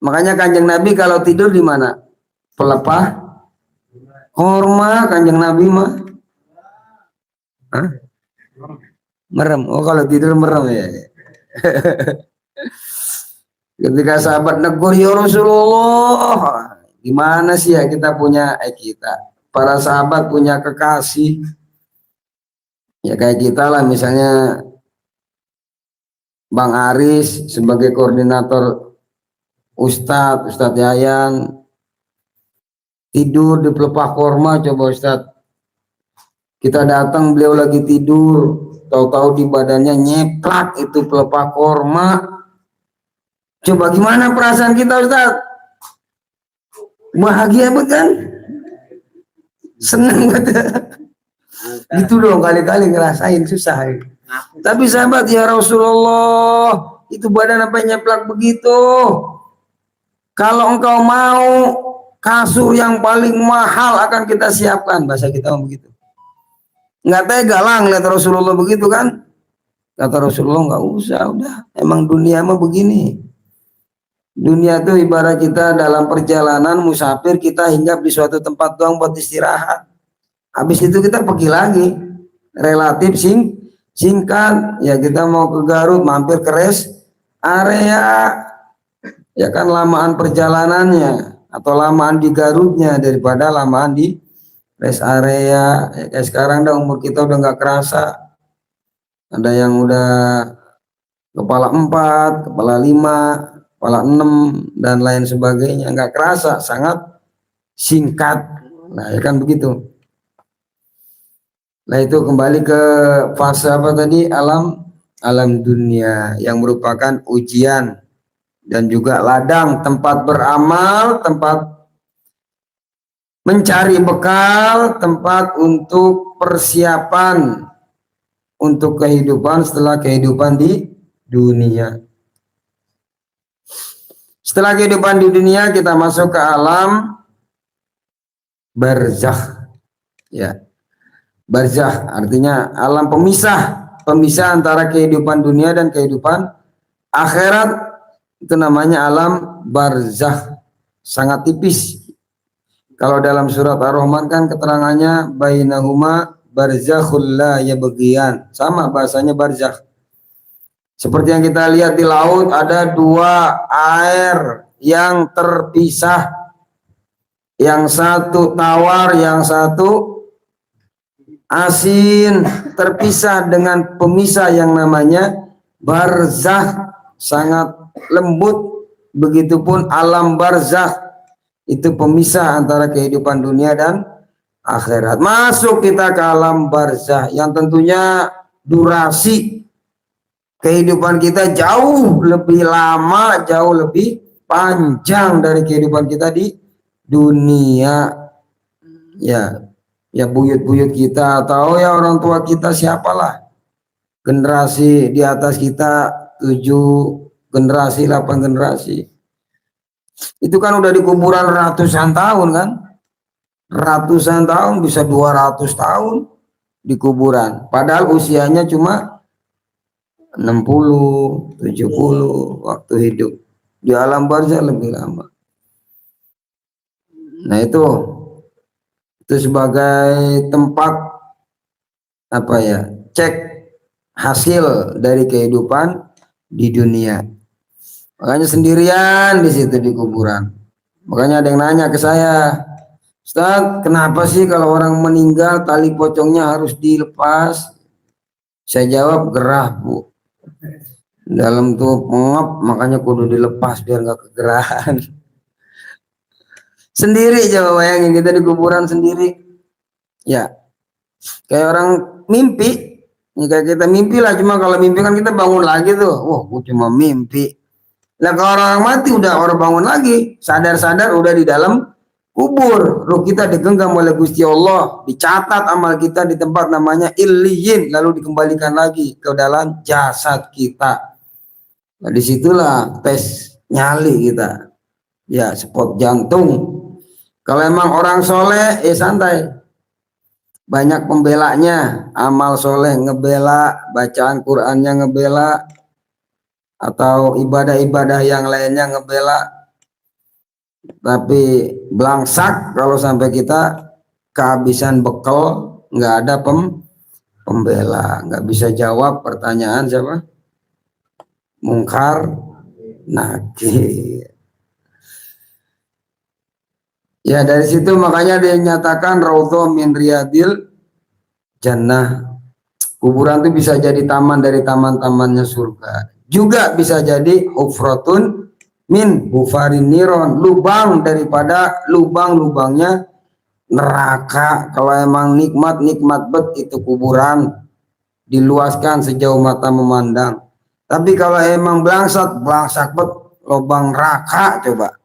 Makanya Kanjeng Nabi kalau tidur di mana? Pelepah korma Kanjeng Nabi mah. Hah? Merem. Oh kalau tidur merem ya. Ketika sahabat negur ya Rasulullah, gimana sih ya kita punya para sahabat punya kekasih. Ya kayak kita lah misalnya Bang Aris sebagai koordinator Ustadz Yayan tidur di pelepah korma. Coba Ustadz, kita datang beliau lagi tidur, tahu-tahu di badannya nyeplak itu pelepah korma. Coba gimana perasaan kita Ustadz? Bahagia bukan? Senang betul. Gitu dong, kali-kali ngerasain susah. Tapi sahabat ya Rasulullah, itu badan apa nyeplak begitu? Kalau engkau mau kasur yang paling mahal akan kita siapkan, bahasa kita begitu. Nggak tega lah ngeliat Rasulullah begitu kan? Kata Rasulullah nggak usah, udah. Emang dunia mah begini. Dunia tuh ibarat kita dalam perjalanan musafir, kita hinggap di suatu tempat doang buat istirahat. Habis itu kita pergi lagi. Relatif singkat, ya kita mau ke Garut mampir ke rest area, ya kan lamaan perjalanannya atau lamaan di Garutnya daripada lamaan di rest area. Ya, kayak sekarang dah umur kita udah nggak kerasa, ada yang udah kepala 4, kepala 5, kepala 6 dan lain sebagainya, nggak kerasa, sangat singkat. Nah ya kan begitu. Nah itu kembali ke fase apa tadi, alam dunia yang merupakan ujian dan juga ladang, tempat beramal, tempat mencari bekal, tempat untuk persiapan untuk kehidupan setelah kehidupan di dunia. Setelah kehidupan di dunia kita masuk ke alam barzakh. Ya. Barzakh artinya alam pemisah antara kehidupan dunia dan kehidupan akhirat. Itu namanya alam barzakh. Sangat tipis. Kalau dalam surat Ar-Rahman kan keterangannya bainahuma barzakhul la yabghiyan. Sama bahasanya barzakh. Seperti yang kita lihat di laut ada dua air yang terpisah. Yang satu tawar, yang satu asin, terpisah dengan pemisah yang namanya barzakh, sangat lembut. Begitupun alam barzakh, itu pemisah antara kehidupan dunia dan akhirat. Masuk kita ke alam barzakh yang tentunya durasi kehidupan kita jauh lebih lama, jauh lebih panjang dari kehidupan kita di dunia. Ya buyut-buyut kita atau ya orang tua kita, siapalah generasi di atas kita, 7 generasi, 8 generasi, itu kan udah di kuburan ratusan tahun kan, ratusan tahun, bisa 200 tahun di kuburan, padahal usianya cuma 60, 70 waktu hidup. Di alam barzakh lebih lama. Nah itu sebagai tempat apa ya, cek hasil dari kehidupan di dunia. Makanya sendirian di situ di kuburan. Makanya ada yang nanya ke saya, Ustaz, kenapa sih kalau orang meninggal tali pocongnya harus dilepas? Saya jawab, gerah Bu, dalam tuh pengap, makanya kudu dilepas biar nggak kegerahan. Sendiri, coba bayangin kita di kuburan sendiri. Ya, kayak orang mimpi. Ya, kayak kita mimpi lah, cuma kalau mimpi kan kita bangun lagi tuh. Wah, gue cuma mimpi. Nah kalau orang mati udah orang bangun lagi, sadar-sadar udah di dalam kubur. Ruh kita digenggam oleh Gusti Allah, dicatat amal kita di tempat namanya Illiyin, lalu dikembalikan lagi ke dalam jasad kita. Nah disitulah tes nyali kita. Ya, spot jantung. Kalau emang orang soleh, santai. Banyak pembelanya, amal soleh ngebela, bacaan Qur'annya ngebela, atau ibadah-ibadah yang lainnya ngebela. Tapi belangsak kalau sampai kita kehabisan bekal, nggak ada pembela, nggak bisa jawab pertanyaan siapa? Mungkar Nakir. Ya dari situ makanya dia nyatakan raudhah min riyadil jannah. Kuburan itu bisa jadi taman dari taman-tamannya surga. Juga bisa jadi hufratun min hufarin niron, lubang daripada lubang-lubangnya neraka. Kalau emang nikmat bet itu kuburan, diluaskan sejauh mata memandang. Tapi kalau emang belangsak bet lubang neraka, coba.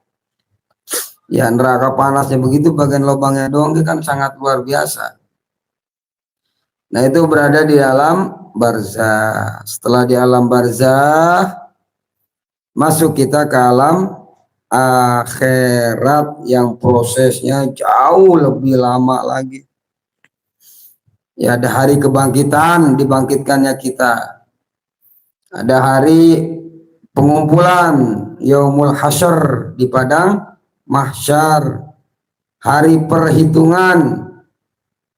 Ya neraka panasnya begitu, bagian lubangnya doang itu kan sangat luar biasa. Nah itu berada di alam barzakh. Setelah di alam barzakh, masuk kita ke alam akhirat yang prosesnya jauh lebih lama lagi. Ya ada hari kebangkitan, dibangkitkannya kita. Ada hari pengumpulan, yaumul hasyr di padang mahsyar, hari perhitungan,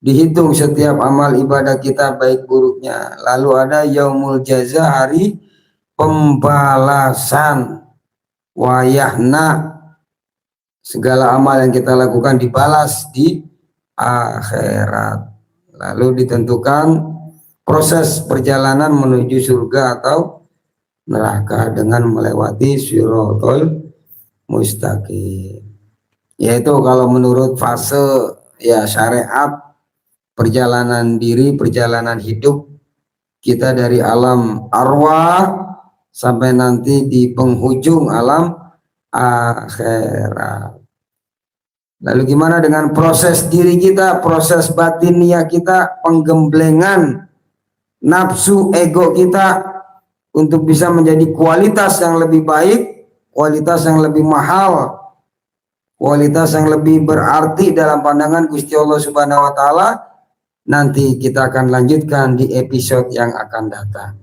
dihitung setiap amal ibadah kita baik buruknya. Lalu ada yaumul jaza, hari pembalasan, wayahna, segala amal yang kita lakukan dibalas di akhirat. Lalu ditentukan proses perjalanan menuju surga atau neraka dengan melewati siratal mustaqim. Yaitu kalau menurut fase ya syariat perjalanan diri, perjalanan hidup kita dari alam arwah sampai nanti di penghujung alam akhirat. Lalu gimana dengan proses diri kita, proses batinia kita, penggemblengan nafsu ego kita untuk bisa menjadi kualitas yang lebih baik, kualitas yang lebih mahal, kualitas yang lebih berarti dalam pandangan Gusti Allah Subhanahu wa taala, nanti kita akan lanjutkan di episode yang akan datang.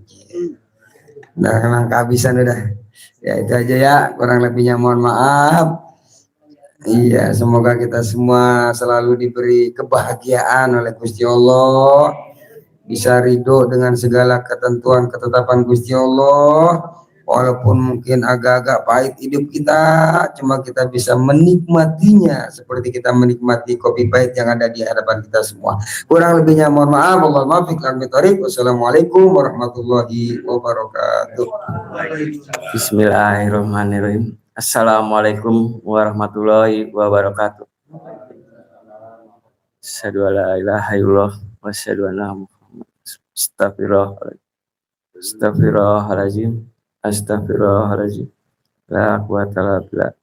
Nah, memang kehabisan udah. Ya itu aja ya, kurang lebihnya mohon maaf. Iya, semoga kita semua selalu diberi kebahagiaan oleh Gusti Allah, bisa ridho dengan segala ketentuan ketetapan Gusti Allah, walaupun mungkin agak-agak pahit hidup kita, cuma kita bisa menikmatinya seperti kita menikmati kopi pahit yang ada di hadapan kita semua. Kurang lebihnya mohon maaf. Wassalamualaikum warahmatullahi wabarakatuh. Bismillahirrahmanirrahim. Assalamualaikum warahmatullahi wabarakatuh. Asyhadu alla ilaha illallah wa asyhadu anna Muhammadan Astagfirullahaladzim. Astagfirullahaladzim. La quwata illa billah.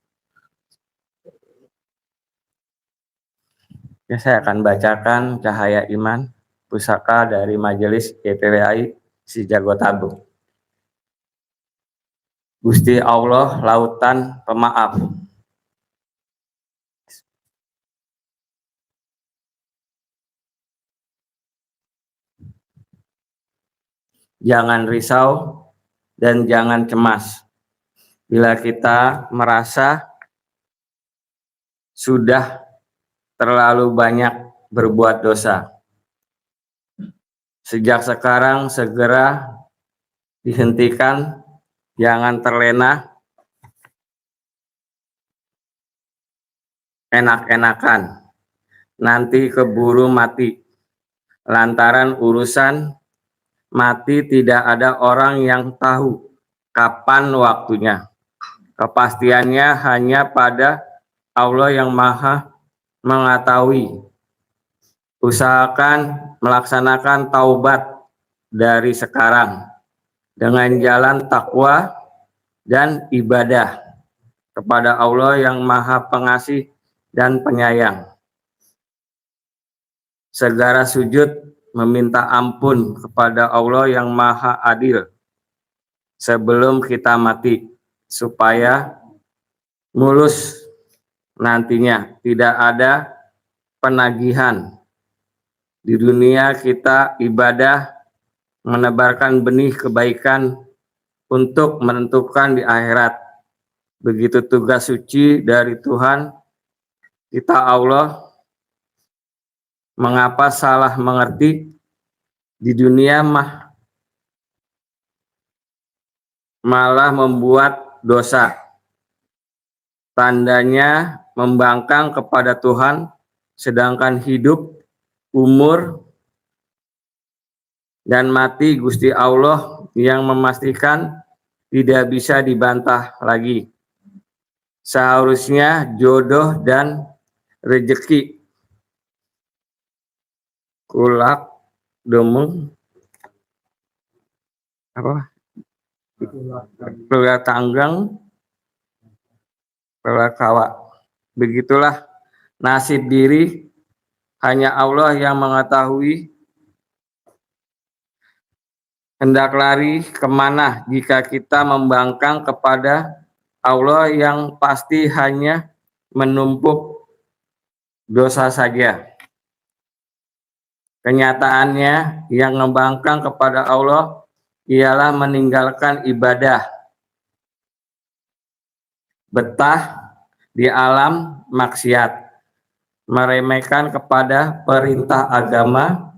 Ya, saya akan bacakan Cahaya Iman, pusaka dari Majelis YPWI Si Jago Tabung. Gusti Allah lautan pemaaf. Jangan risau dan jangan cemas bila kita merasa sudah terlalu banyak berbuat dosa. Sejak sekarang segera dihentikan. Jangan terlena enak-enakan, nanti keburu mati. Lantaran urusan mati tidak ada orang yang tahu kapan waktunya. Kepastiannya hanya pada Allah yang Maha mengetahui. Usahakan melaksanakan taubat dari sekarang dengan jalan takwa dan ibadah kepada Allah yang Maha Pengasih dan Penyayang. Segera sujud meminta ampun kepada Allah yang Maha Adil sebelum kita mati, supaya mulus nantinya, tidak ada penagihan. Di dunia kita ibadah, menebarkan benih kebaikan untuk menentukan di akhirat. Begitu tugas suci dari Tuhan kita Allah. Mengapa salah mengerti di dunia malah membuat dosa? Tandanya membangkang kepada Tuhan, sedangkan hidup, umur, dan mati Gusti Allah yang memastikan tidak bisa dibantah lagi. Seharusnya jodoh dan rezeki kulak demung keluar tanggang kawa. Begitulah nasib diri, hanya Allah yang mengetahui. Hendak lari kemana jika kita membangkang kepada Allah yang pasti hanya menumpuk dosa saja. Kenyataannya yang membangkang kepada Allah ialah meninggalkan ibadah, betah di alam maksiat, meremehkan kepada perintah agama,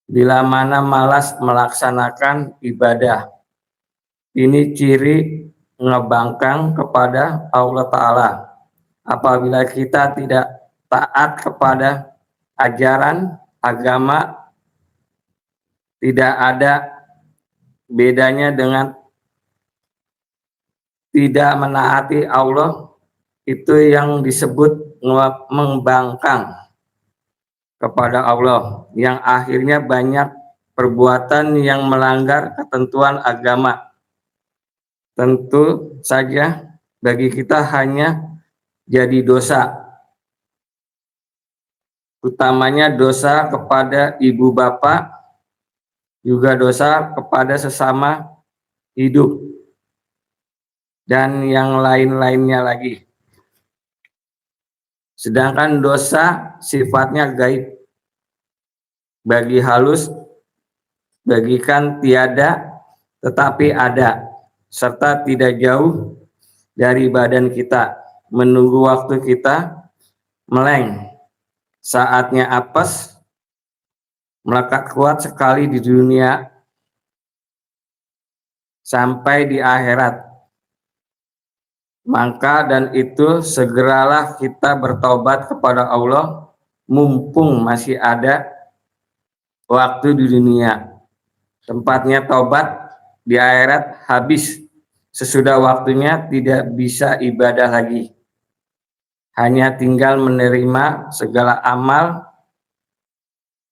bila mana malas melaksanakan ibadah. Ini ciri ngebangkang kepada Allah Ta'ala. Apabila kita tidak taat kepada ajaran agama, tidak ada bedanya dengan tidak menaati Allah. Itu yang disebut membangkang kepada Allah, yang akhirnya banyak perbuatan yang melanggar ketentuan agama. Tentu saja bagi kita hanya jadi dosa, utamanya dosa kepada ibu bapak, juga dosa kepada sesama hidup, dan yang lain-lainnya lagi. Sedangkan dosa sifatnya gaib, bagi halus, bagikan tiada, tetapi ada, serta tidak jauh dari badan kita, menunggu waktu kita meleng, saatnya apes, melekat kuat sekali di dunia sampai di akhirat. Maka dan itu segeralah kita bertobat kepada Allah, mumpung masih ada waktu di dunia. Tempatnya tobat di akhirat habis, sesudah waktunya tidak bisa ibadah lagi. Hanya tinggal menerima segala amal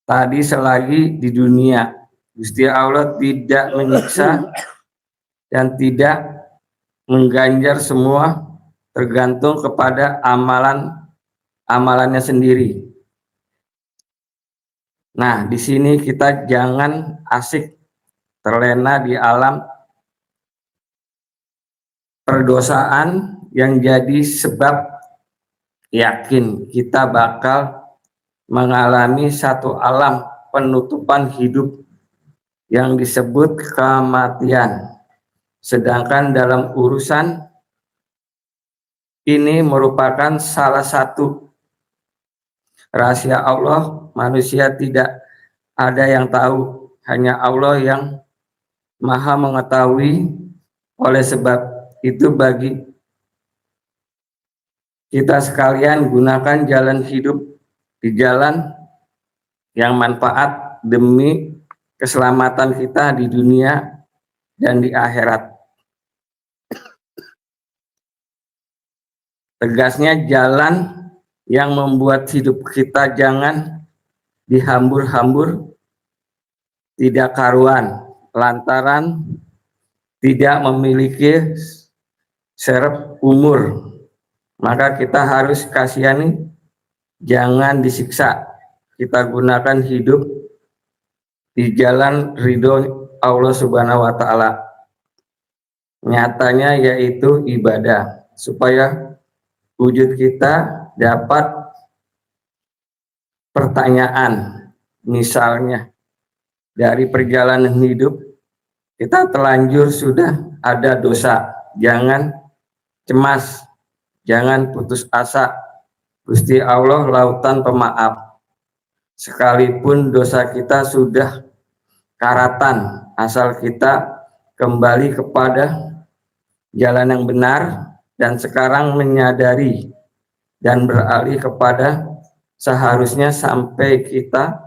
tadi selagi di dunia. Gusti Allah tidak menyiksa dan tidak mengganjar semua, tergantung kepada amalannya sendiri. Nah, di sini kita jangan asik terlena di alam perdosaan yang jadi sebab yakin kita bakal mengalami satu alam penutupan hidup yang disebut kematian. Sedangkan dalam urusan ini merupakan salah satu rahasia Allah, manusia tidak ada yang tahu, hanya Allah yang Maha mengetahui. Oleh sebab itu bagi kita sekalian, gunakan jalan hidup di jalan yang manfaat demi keselamatan kita di dunia dan di akhirat. Tegasnya jalan yang membuat hidup kita jangan dihambur-hambur, tidak karuan, lantaran tidak memiliki serep umur. Maka kita harus kasihani, jangan disiksa. Kita gunakan hidup di jalan ridho Allah Subhanahu wa Ta'ala. Nyatanya yaitu ibadah, supaya wujud kita dapat pertanyaan. Misalnya dari perjalanan hidup kita telanjur sudah ada dosa, jangan cemas, jangan putus asa. Gusti Allah lautan pemaaf. Sekalipun dosa kita sudah karatan, asal kita kembali kepada jalan yang benar dan sekarang menyadari dan beralih kepada seharusnya sampai kita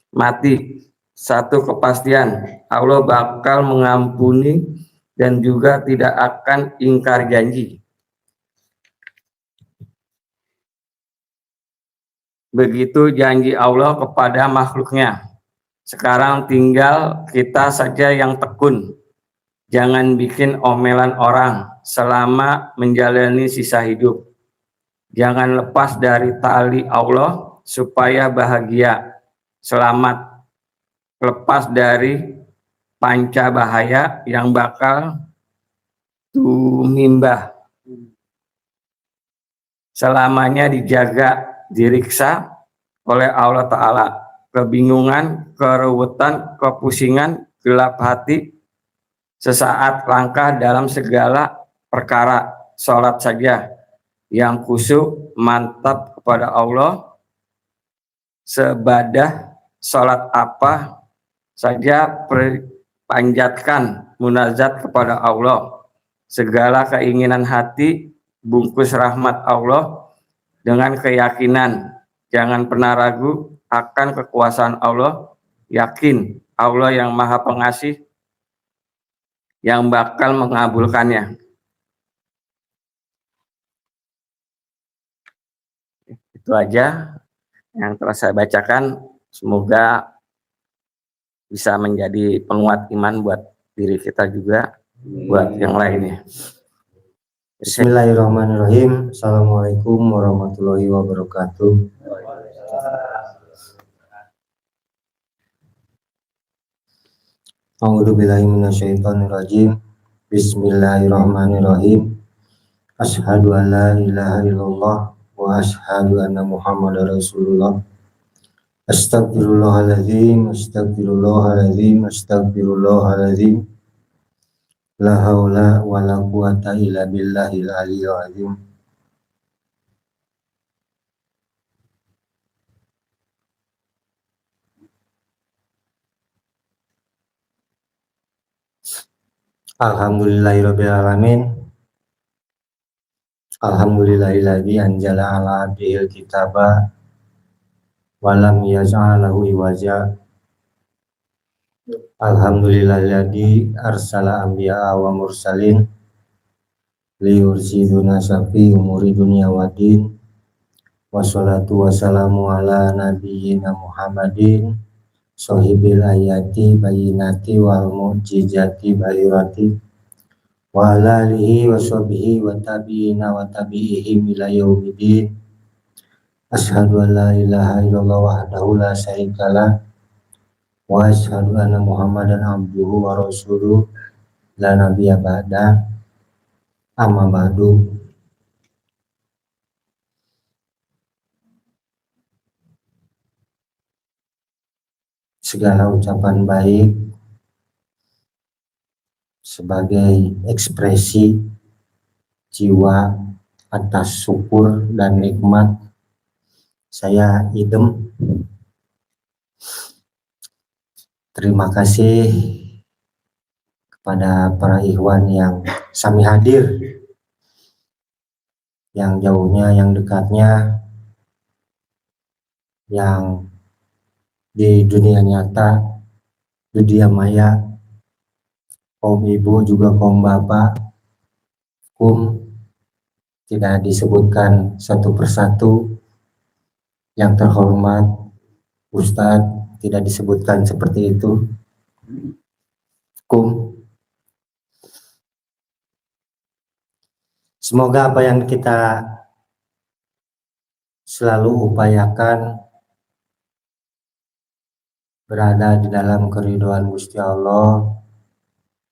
mati. Satu kepastian, Allah bakal mengampuni dan juga tidak akan ingkar janji. Begitu janji Allah kepada makhluknya. Sekarang tinggal kita saja yang tekun. Jangan bikin omelan orang selama menjalani sisa hidup. Jangan lepas dari tali Allah supaya bahagia, selamat, lepas dari panca bahaya yang bakal tumimbah. Selamanya dijaga, diriksa oleh Allah Ta'ala. Kebingungan, keruwetan, kepusingan, gelap hati, sesaat langkah dalam segala perkara. Sholat saja yang khusyuk, mantap kepada Allah, sebadah sholat apa saja panjatkan munajat kepada Allah. Segala keinginan hati bungkus rahmat Allah dengan keyakinan. Jangan pernah ragu akan kekuasaan Allah. Yakin Allah yang Maha Pengasih yang bakal mengabulkannya. Itu aja yang telah saya bacakan. Semoga bisa menjadi penguat iman buat diri kita juga, buat yang lainnya. Bismillahirrahmanirrahim. Assalamualaikum warahmatullahi wabarakatuh. A'udzubillahi minasyaitonirrajim. Bismillahirrahmanirrahim. Asyhadu an la ilaha illallah wa asyhadu anna Muhammadar Rasulullah. Astagfirullahaladzim, astagfirullahaladzim, astagfirullahaladzim. La haula wa la quwata illa billahil aliyyil azim. Alhamdulillahirabbil alamin. Alhamdulillahilladzi anzala ala abdihil kitaba wa lam yaj'alahu iwaja. Alhamdulillahilladzi arsala anbiya'a wa mursalin liyursiduna safi umuri dunya waddin. Wassalatu wassalamu ala nabiyyina Muhammadin sohibil ayati bayinati wal mu'jizati bayurati wa ala alihi wa sahbihi wa tabi'ina wa tabi'ihim ila yaumiddin. Asyhadu an la ilaha illallah wahdahu la syarikalah wa asyhadu anna Muhammadan abduhu wa rasuluh la nabiyya ba'da. Amma ba'du. Segala ucapan baik sebagai ekspresi jiwa atas syukur dan nikmat saya idem. Terima kasih kepada para ikhwan yang sami hadir, yang jauhnya, yang dekatnya, yang di dunia nyata, dunia maya, kaum ibu juga kaum bapak, tidak disebutkan satu persatu. Yang terhormat Ustadz tidak disebutkan seperti itu. Semoga apa yang kita selalu upayakan berada di dalam keridhaan Gusti Allah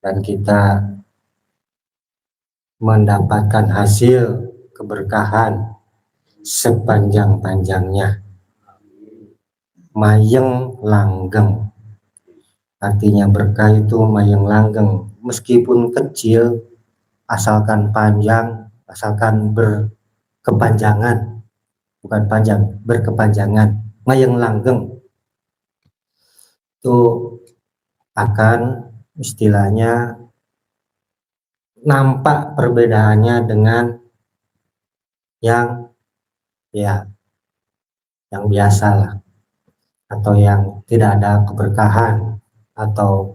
dan kita mendapatkan hasil keberkahan sepanjang-panjangnya. Mayeng langgeng, artinya berkah itu mayeng langgeng, meskipun kecil asalkan panjang, asalkan berkepanjangan, bukan panjang, berkepanjangan. Mayeng langgeng itu akan istilahnya nampak perbedaannya dengan yang biasa lah, atau yang tidak ada keberkahan, atau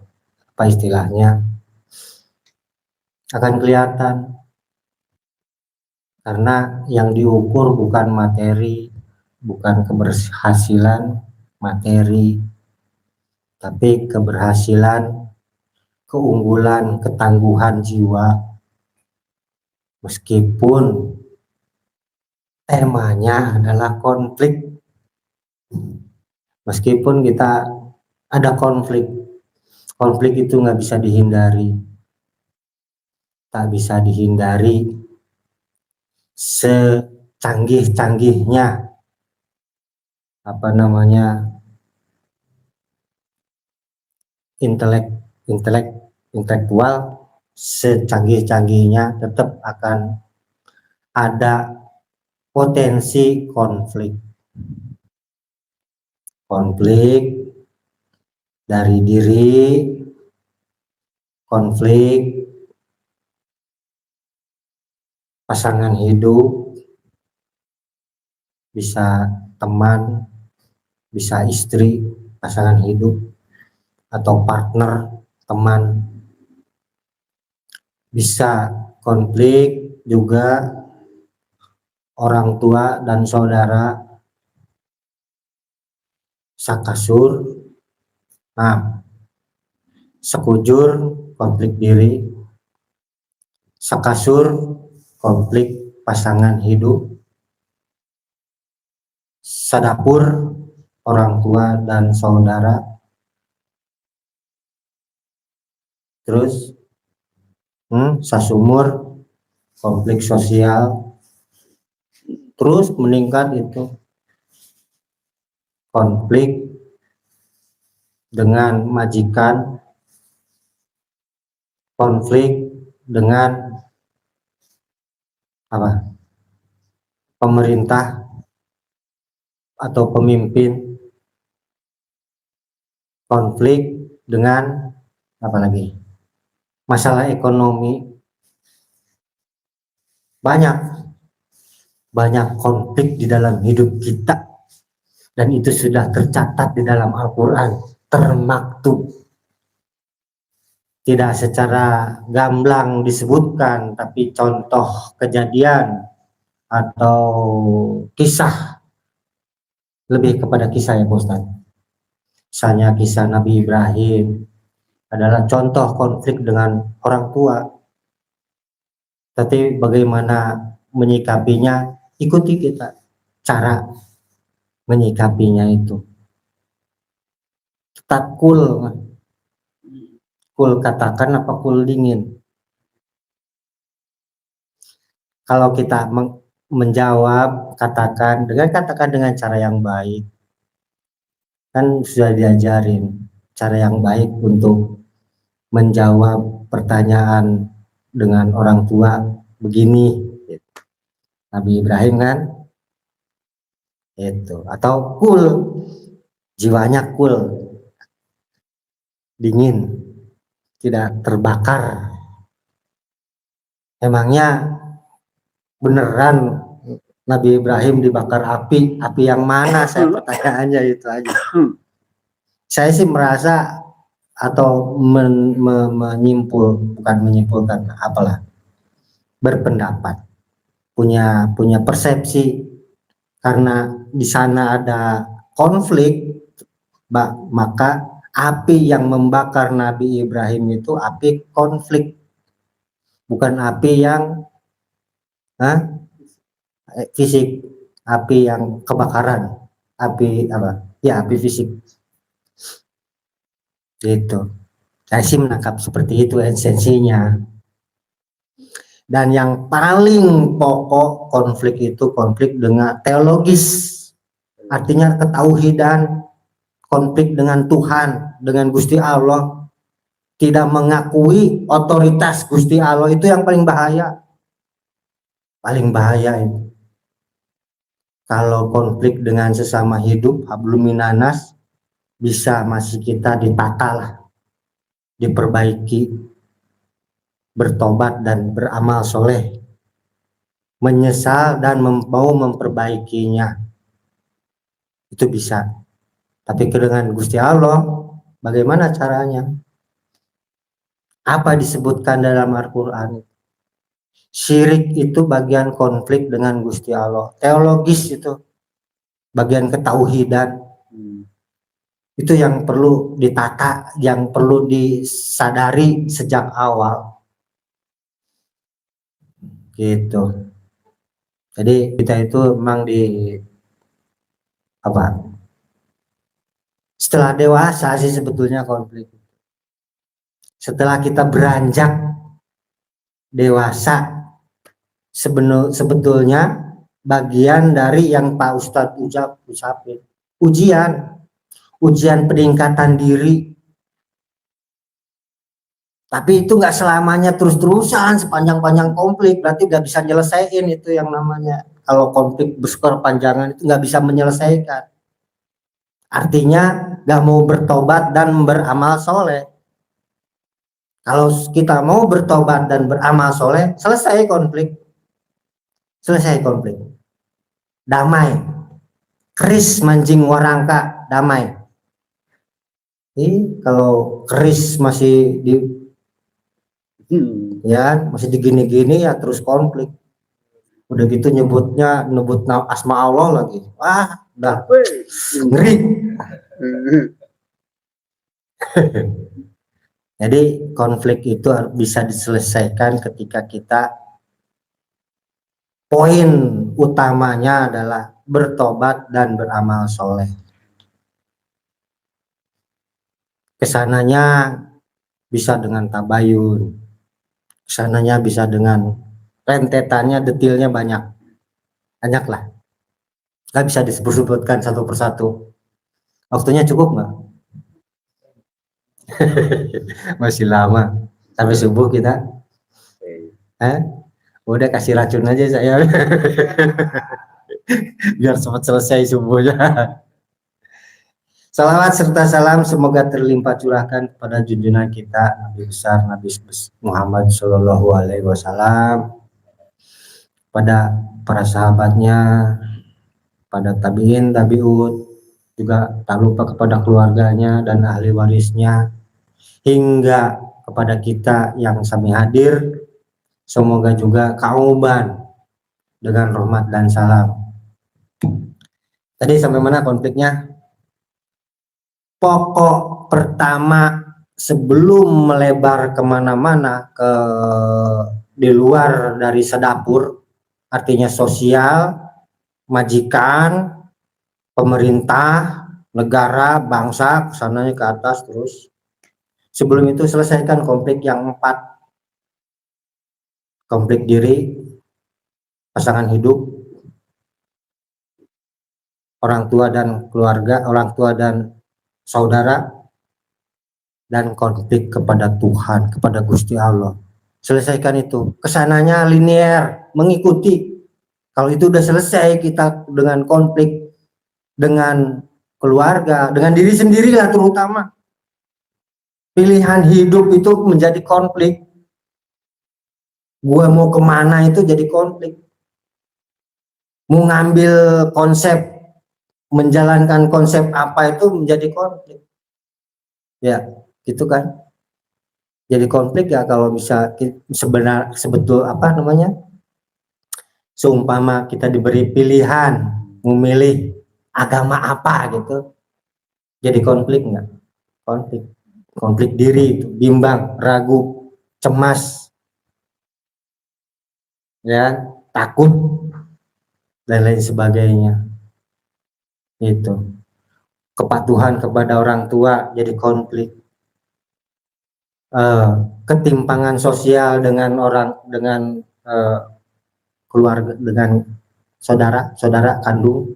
apa istilahnya, akan kelihatan karena yang diukur bukan materi, bukan keberhasilan materi, tapi keberhasilan, keunggulan, ketangguhan jiwa. Meskipun temanya adalah konflik, meskipun kita ada konflik itu nggak bisa dihindari, tak bisa dihindari secanggih-canggihnya intelektual, secanggih-canggihnya tetap akan ada potensi konflik dari diri, konflik pasangan hidup, bisa teman, bisa istri, pasangan hidup, atau partner, teman. Bisa konflik juga orang tua dan saudara, sakasur, sekujur, konflik diri, sakasur, konflik pasangan hidup, sadapur, orang tua dan saudara. Terus sasumur, konflik sosial, terus meningkat itu konflik dengan majikan, konflik dengan apa? Pemerintah atau pemimpin, konflik dengan apa lagi? Masalah ekonomi, banyak konflik di dalam hidup kita, dan itu sudah tercatat di dalam Al-Quran, termaktub, tidak secara gamblang disebutkan, tapi contoh kejadian atau kisah, lebih kepada kisah ya Pak Ustaz. Misalnya kisah Nabi Ibrahim adalah contoh konflik dengan orang tua, tapi bagaimana menyikapinya, ikuti kita cara menyikapinya itu. Tetap cool katakan apa cool dingin. Kalau kita menjawab, katakan dengan cara yang baik, kan sudah diajarin cara yang baik untuk menjawab pertanyaan dengan orang tua begini, Nabi Ibrahim kan itu, atau cool, jiwanya cool, dingin, tidak terbakar. Emangnya beneran Nabi Ibrahim dibakar api yang mana? Saya pertanyaannya itu aja. Saya sih merasa atau bukan menyimpulkan, apalah, berpendapat, punya persepsi, karena di sana ada konflik, maka api yang membakar Nabi Ibrahim itu api konflik, bukan api yang fisik, api yang kebakaran, api apa? Ya, api fisik. Gitu. Saya sih menangkap seperti itu esensinya. Dan yang paling pokok konflik itu konflik dengan teologis, artinya ketauhidan, konflik dengan Tuhan, dengan Gusti Allah, tidak mengakui otoritas Gusti Allah, itu yang paling bahaya. Paling bahaya itu. Kalau konflik dengan sesama hidup, hablum minanas, bisa masih kita ditata lah, diperbaiki, bertobat dan beramal soleh, menyesal dan mau memperbaikinya, itu bisa. Tapi dengan Gusti Allah, bagaimana caranya? Apa disebutkan dalam Al-Quran? Syirik itu bagian konflik dengan Gusti Allah. Teologis itu bagian ketauhidan. Itu yang perlu ditata, yang perlu disadari sejak awal. Gitu. Jadi kita itu memang setelah dewasa sih sebetulnya konflik. Setelah kita beranjak dewasa, sebetulnya bagian dari yang Pak Ustadz ucapin, ujian peningkatan diri. Tapi itu nggak selamanya terus-terusan sepanjang-panjang konflik, berarti nggak bisa nyelesain itu yang namanya, kalau konflik berkepanjangan itu nggak bisa menyelesaikan. Artinya nggak mau bertobat dan beramal soleh. Kalau kita mau bertobat dan beramal soleh, selesai konflik. Damai. Keris mancing warangka, damai. Kalau keris masih masih digini-gini ya terus konflik. Udah gitu nyebut asma Allah lagi. Wah, udah ngeri. Jadi konflik itu bisa diselesaikan ketika kita, poin utamanya adalah bertobat dan beramal soleh. Kesananya bisa dengan tabayun, Kesananya bisa dengan rentetannya, detailnya banyak lah. Nggak bisa disebut-sebutkan satu persatu. Waktunya cukup nggak? Masih lama sampai subuh kita. Udah kasih racun aja saya. Biar cepat selesai subuhnya. Salawat serta salam semoga terlimpah curahkan kepada junjungan kita Nabi besar Nabi Muhammad Shallallahu Alaihi Wasallam, pada para sahabatnya, pada tabiin, tabiut, juga tak lupa kepada keluarganya dan ahli warisnya, hingga kepada kita yang sami hadir. Semoga juga kauban dengan rahmat dan salam. Tadi sampai mana konfliknya? Pokok pertama sebelum melebar kemana-mana di luar dari sedapur, artinya sosial, majikan, pemerintah, negara, bangsa, kesananya ke atas terus. Sebelum itu selesaikan konflik yang 4. Konflik diri, pasangan hidup, orang tua dan keluarga, orang tua dan saudara, dan konflik kepada Tuhan, kepada Gusti Allah. Selesaikan itu. Kesananya linear, mengikuti. Kalau itu udah selesai, kita dengan konflik dengan keluarga, dengan diri sendiri lah terutama. Pilihan hidup itu menjadi konflik. Gua mau kemana itu jadi konflik. Mau ngambil konsep, menjalankan konsep apa itu menjadi konflik. Ya, gitu kan. Jadi konflik ya kalau bisa sebetul apa namanya? Seumpama kita diberi pilihan memilih agama apa gitu. Jadi konflik enggak? Konflik. Konflik diri itu, bimbang, ragu, cemas. Ya, takut dan lain sebagainya. Itu. Kepatuhan kepada orang tua jadi konflik. Ketimpangan sosial dengan keluarga, dengan saudara kandung,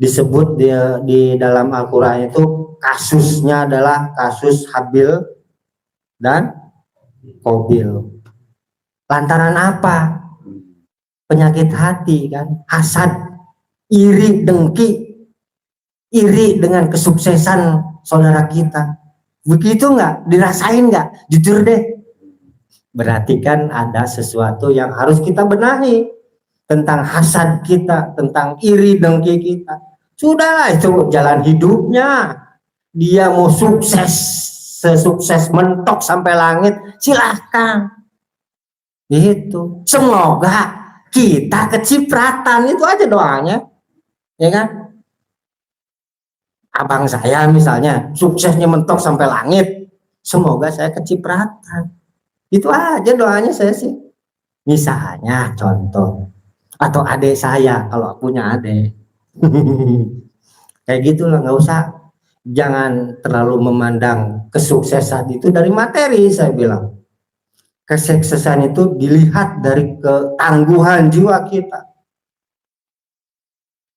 disebut di dalam Al-Quran itu kasusnya adalah kasus Habil dan Qabil. Lantaran apa? Penyakit hati kan, hasad, iri, dengki, iri dengan kesuksesan saudara kita. Begitu nggak? Dirasain nggak? Jujur deh. Berarti kan ada sesuatu yang harus kita benahi tentang hasad kita, tentang iri dengki kita. Sudahlah, itu jalan hidupnya. Dia mau sukses, sesukses mentok sampai langit, silahkan. Itu. Semoga kita kecipratan, itu aja doanya. Ya kan? Abang saya misalnya suksesnya mentok sampai langit, semoga saya kecipratan. Itu aja doanya saya sih. Misalnya contoh, atau adik saya kalau punya adik. Kayak gitulah, nggak usah, jangan terlalu memandang kesuksesan itu dari materi. Saya bilang kesuksesan itu dilihat dari ketangguhan jiwa kita.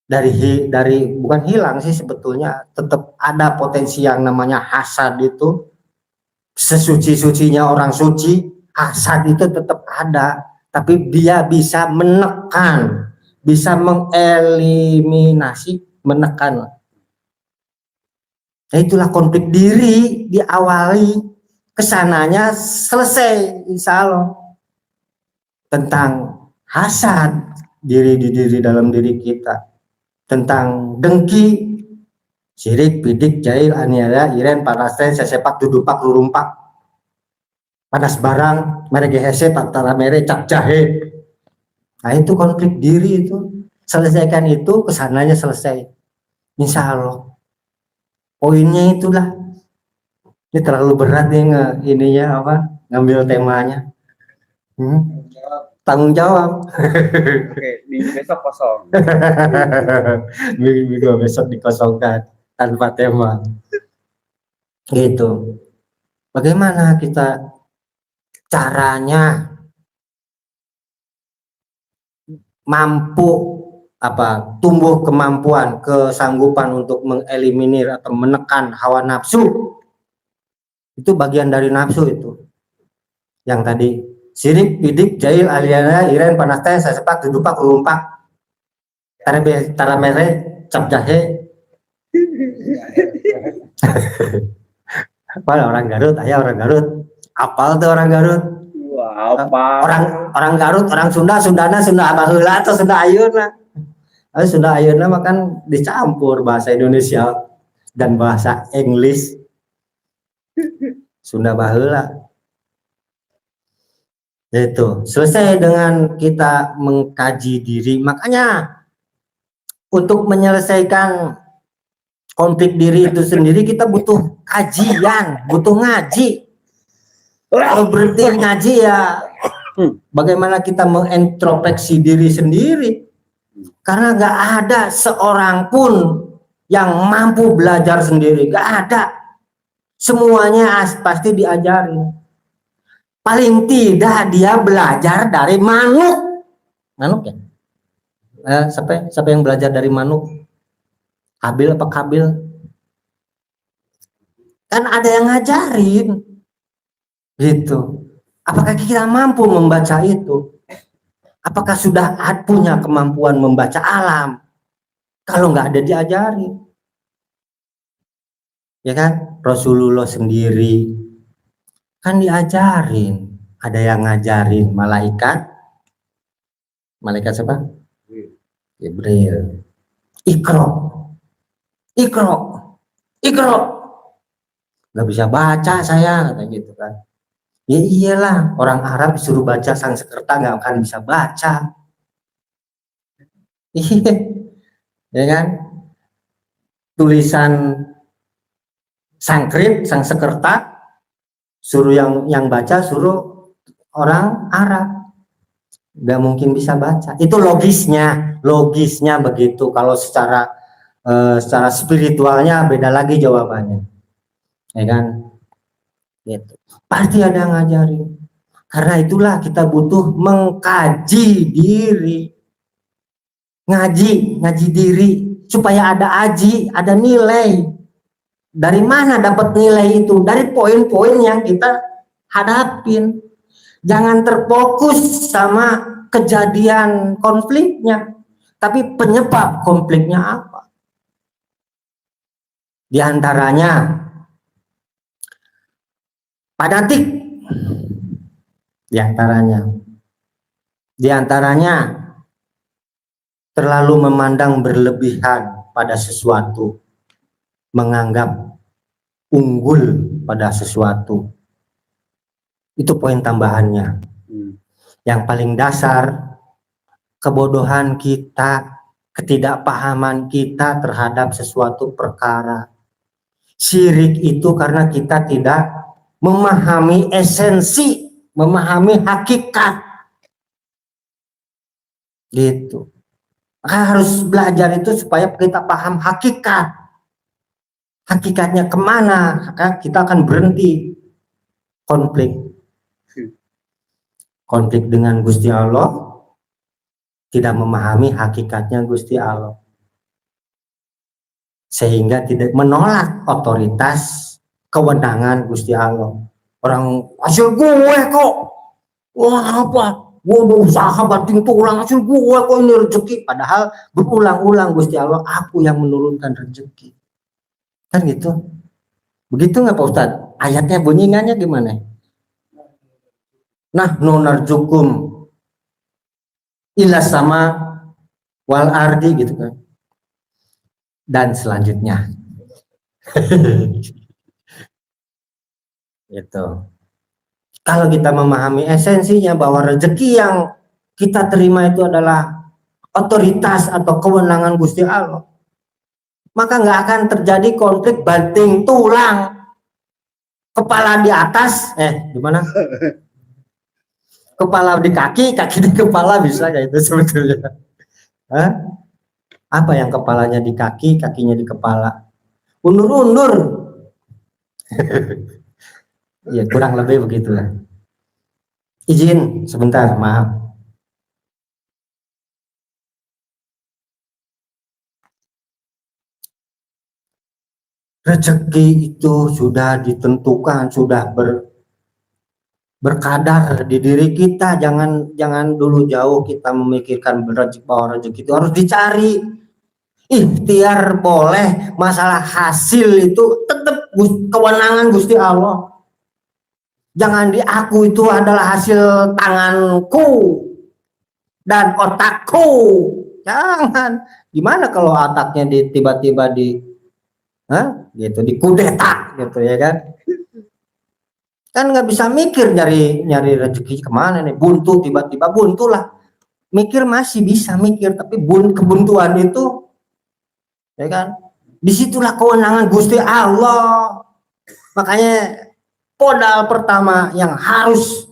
Dari bukan hilang sih sebetulnya, tetap ada potensi yang namanya hasad itu. Sesuci-sucinya orang suci, hasad itu tetap ada, tapi dia bisa menekan, bisa mengeliminasi, menekan. Nah, itulah konflik diri diawali, kesananya selesai insya Allah. Tentang hasad diri dalam diri kita, tentang dengki, sirik, bidik, jahil, aniaya, iren, panasten, sesepak, dudupak, lurumpak, panas barang, merek hese, tantara mere, cap jahe. Nah itu konflik diri itu. Selesaikan itu, kesananya selesai. Insya Allah. Poinnya itulah. Ini terlalu berat nih ininya apa? Ngambil temanya. Tanggung jawab. Oke, minggu besok kosong. Minggu besok dikosongkan tanpa tema. Gitu. Bagaimana kita caranya mampu tumbuh kemampuan, kesanggupan untuk mengeliminir atau menekan hawa nafsu. Itu bagian dari nafsu itu. Yang tadi sirik, bidik, jahil, aliana, iren, panastai, sasepak, dudupak, ulumpak, taramere, cap jahe. Apa orang Garut? Ayah orang Garut. Apal tuh orang Garut? Orang Garut, orang Sunda, Sundana, Sunda baheula atau Sunda ayeuna. Sunda ayeuna mah kan dicampur bahasa Indonesia dan bahasa Inggris. Sunda baheula. Itu selesai dengan kita mengkaji diri. Makanya untuk menyelesaikan konflik diri itu sendiri kita butuh kajian, butuh ngaji. Kalau berhenti ngaji ya bagaimana kita mengintrospeksi diri sendiri. Karena gak ada seorang pun yang mampu belajar sendiri, gak ada. Semuanya pasti diajarin. Paling tidak dia belajar dari manuk. Manuk ya? Siapa yang belajar dari manuk? Habil apa Kabil? Kan ada yang ngajarin. Gitu. Apakah kita mampu membaca itu? Apakah sudah punya kemampuan membaca alam? Kalau nggak ada diajarin. Ya kan? Rasulullah sendiri kan diajarin. Ada yang ngajarin malaikat. Malaikat siapa? Jibril. Iqra. Nggak bisa baca saya, kata gitu kan. Ya iyalah, orang Arab disuruh baca Sanskerta nggak akan bisa baca. Iya, ya kan? Tulisan Sanskrit, Sanskerta, suruh yang baca suruh orang Arab, nggak mungkin bisa baca. Itu logisnya begitu. Kalau secara spiritualnya beda lagi jawabannya, ya kan? Gitu. Pasti ada yang ngajarin. Karena itulah kita butuh mengkaji diri, ngaji diri supaya ada aji, ada nilai. Dari mana dapat nilai itu? Dari poin-poin yang kita hadapin. Jangan terfokus sama kejadian konfliknya, tapi penyebab konfliknya apa? Di antaranya fanatik, di antaranya terlalu memandang berlebihan pada sesuatu, menganggap unggul pada sesuatu. Itu poin tambahannya. Yang paling dasar, kebodohan kita, ketidakpahaman kita terhadap sesuatu perkara. Syirik itu karena kita tidak memahami esensi, memahami hakikat. Gitu. Maka harus belajar itu supaya kita paham hakikat. Hakikatnya kemana, maka kita akan berhenti konflik. Konflik dengan Gusti Allah, tidak memahami hakikatnya Gusti Allah. Sehingga tidak menolak otoritas kewenangan Gusti Allah. Orang hasil gue kok, wah apa? Gue udah usaha banting tulang, hasil gue kok ini rezeki. Padahal berulang-ulang Gusti Allah, aku yang menurunkan rezeki. Kan gitu. Begitu nggak Pak Ustadz? Ayatnya bunyinya gimana? Nah, nunarjukum ila sama wal ardi gitu kan. Dan selanjutnya. Gitu. Kalau kita memahami esensinya bahwa rezeki yang kita terima itu adalah otoritas atau kewenangan Gusti Allah, maka nggak akan terjadi konflik banting tulang, kepala di atas, gimana? Kepala di kaki, kaki di kepala, bisa kayak itu sebetulnya. Hah? Apa yang kepalanya di kaki, kakinya di kepala? Undur-undur. Ya kurang lebih begitulah. Izin sebentar, maaf. Rezeki itu sudah ditentukan, sudah berkadar di diri kita. Jangan dulu jauh kita memikirkan bahwa rezeki itu harus dicari. Ikhtiar boleh, masalah hasil itu tetap kewenangan Gusti Allah. Jangan aku itu adalah hasil tanganku dan otakku. Jangan. Gimana kalau otaknya tiba-tiba gitu dikudeta gitu ya kan? Kan nggak bisa mikir nyari rezeki kemana nih, buntu tiba-tiba buntu lah. Mikir masih bisa mikir, tapi kebuntuan itu ya kan, disitulah kewenangan Gusti Allah. Makanya modal pertama yang harus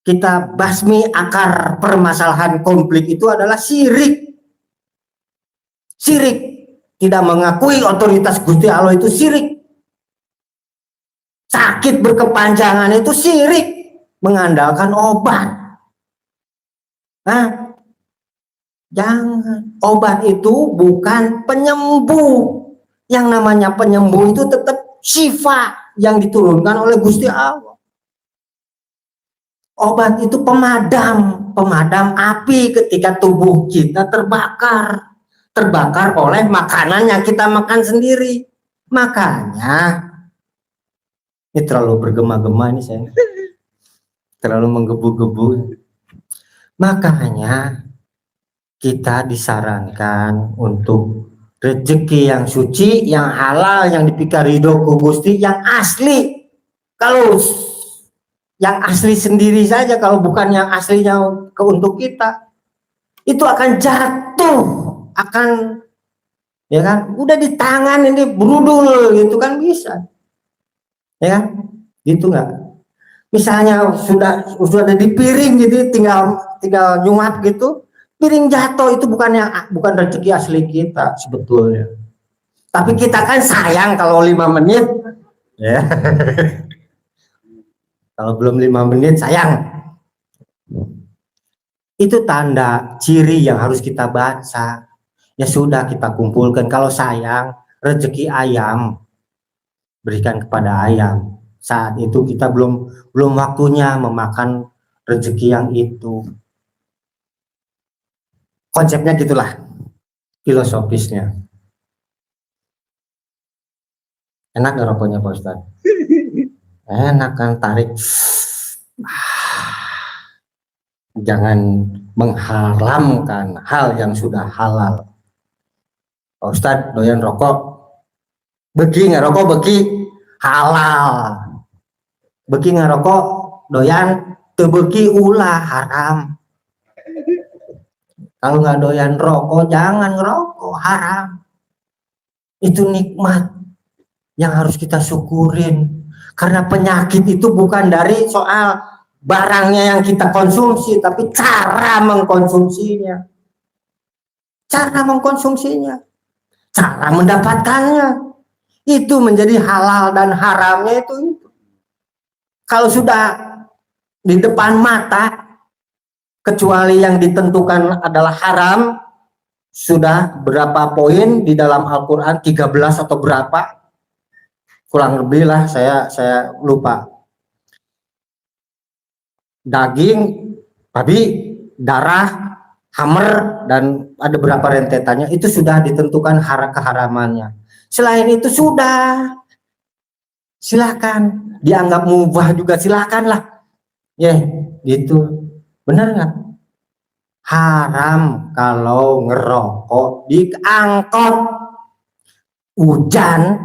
kita basmi akar permasalahan konflik itu adalah syirik. Tidak mengakui otoritas Gusti Allah itu syirik. Sakit berkepanjangan itu syirik, mengandalkan obat. Jangan. Obat itu bukan penyembuh. Yang namanya penyembuh itu tetap syifa yang diturunkan oleh Gusti Allah. Obat itu pemadam api ketika tubuh kita terbakar oleh makanan yang kita makan sendiri. Makanya ini terlalu bergema-gema ini saya, terlalu menggebu-gebu. Makanya kita disarankan untuk rezeki yang suci, yang halal, yang dipikir ridho ku Gusti, yang asli. Kalau yang asli sendiri saja, kalau bukan yang aslinya untuk kita, itu akan jatuh, akan ya kan, udah di tangan ini berudul gitu kan bisa, ya kan, gitu nggak? Misalnya sudah ada di piring gitu, tinggal nyuap gitu, piring jatuh, itu bukan rezeki asli kita sebetulnya. Tapi kita kan sayang kalau 5 menit, ya. Kalau belum 5 menit sayang. Itu tanda ciri yang harus kita baca. Ya sudah, kita kumpulkan. Kalau sayang, rezeki ayam berikan kepada ayam. Saat itu kita belum waktunya memakan rezeki yang itu. Konsepnya gitulah, filosofisnya. Enak gak rokoknya Pak Ustadz? Enak kan, tarik. Jangan mengharamkan hal yang sudah halal. Pak Ustadz doyan rokok, beki nggak rokok, beki halal. Beki nggak rokok, doyan tebeki ulah haram. Kalau nggak doyan rokok, jangan ngerokok, haram. Itu nikmat yang harus kita syukurin. Karena penyakit itu bukan dari soal barangnya yang kita konsumsi, tapi cara mengkonsumsinya. Cara mengkonsumsinya, cara mendapatkannya. Itu menjadi halal dan haramnya itu. Kalau sudah di depan mata, kecuali yang ditentukan adalah haram, sudah berapa poin di dalam Al-Quran, 13 atau berapa, kurang lebih lah, saya lupa. Daging, babi, darah, hammer, dan ada berapa rentetannya, itu sudah ditentukan keharamannya. Selain itu sudah, silakan. Dianggap mubah juga silakan lah. Ya, gitu. Benar nggak? Haram kalau ngerokok di angkot, hujan,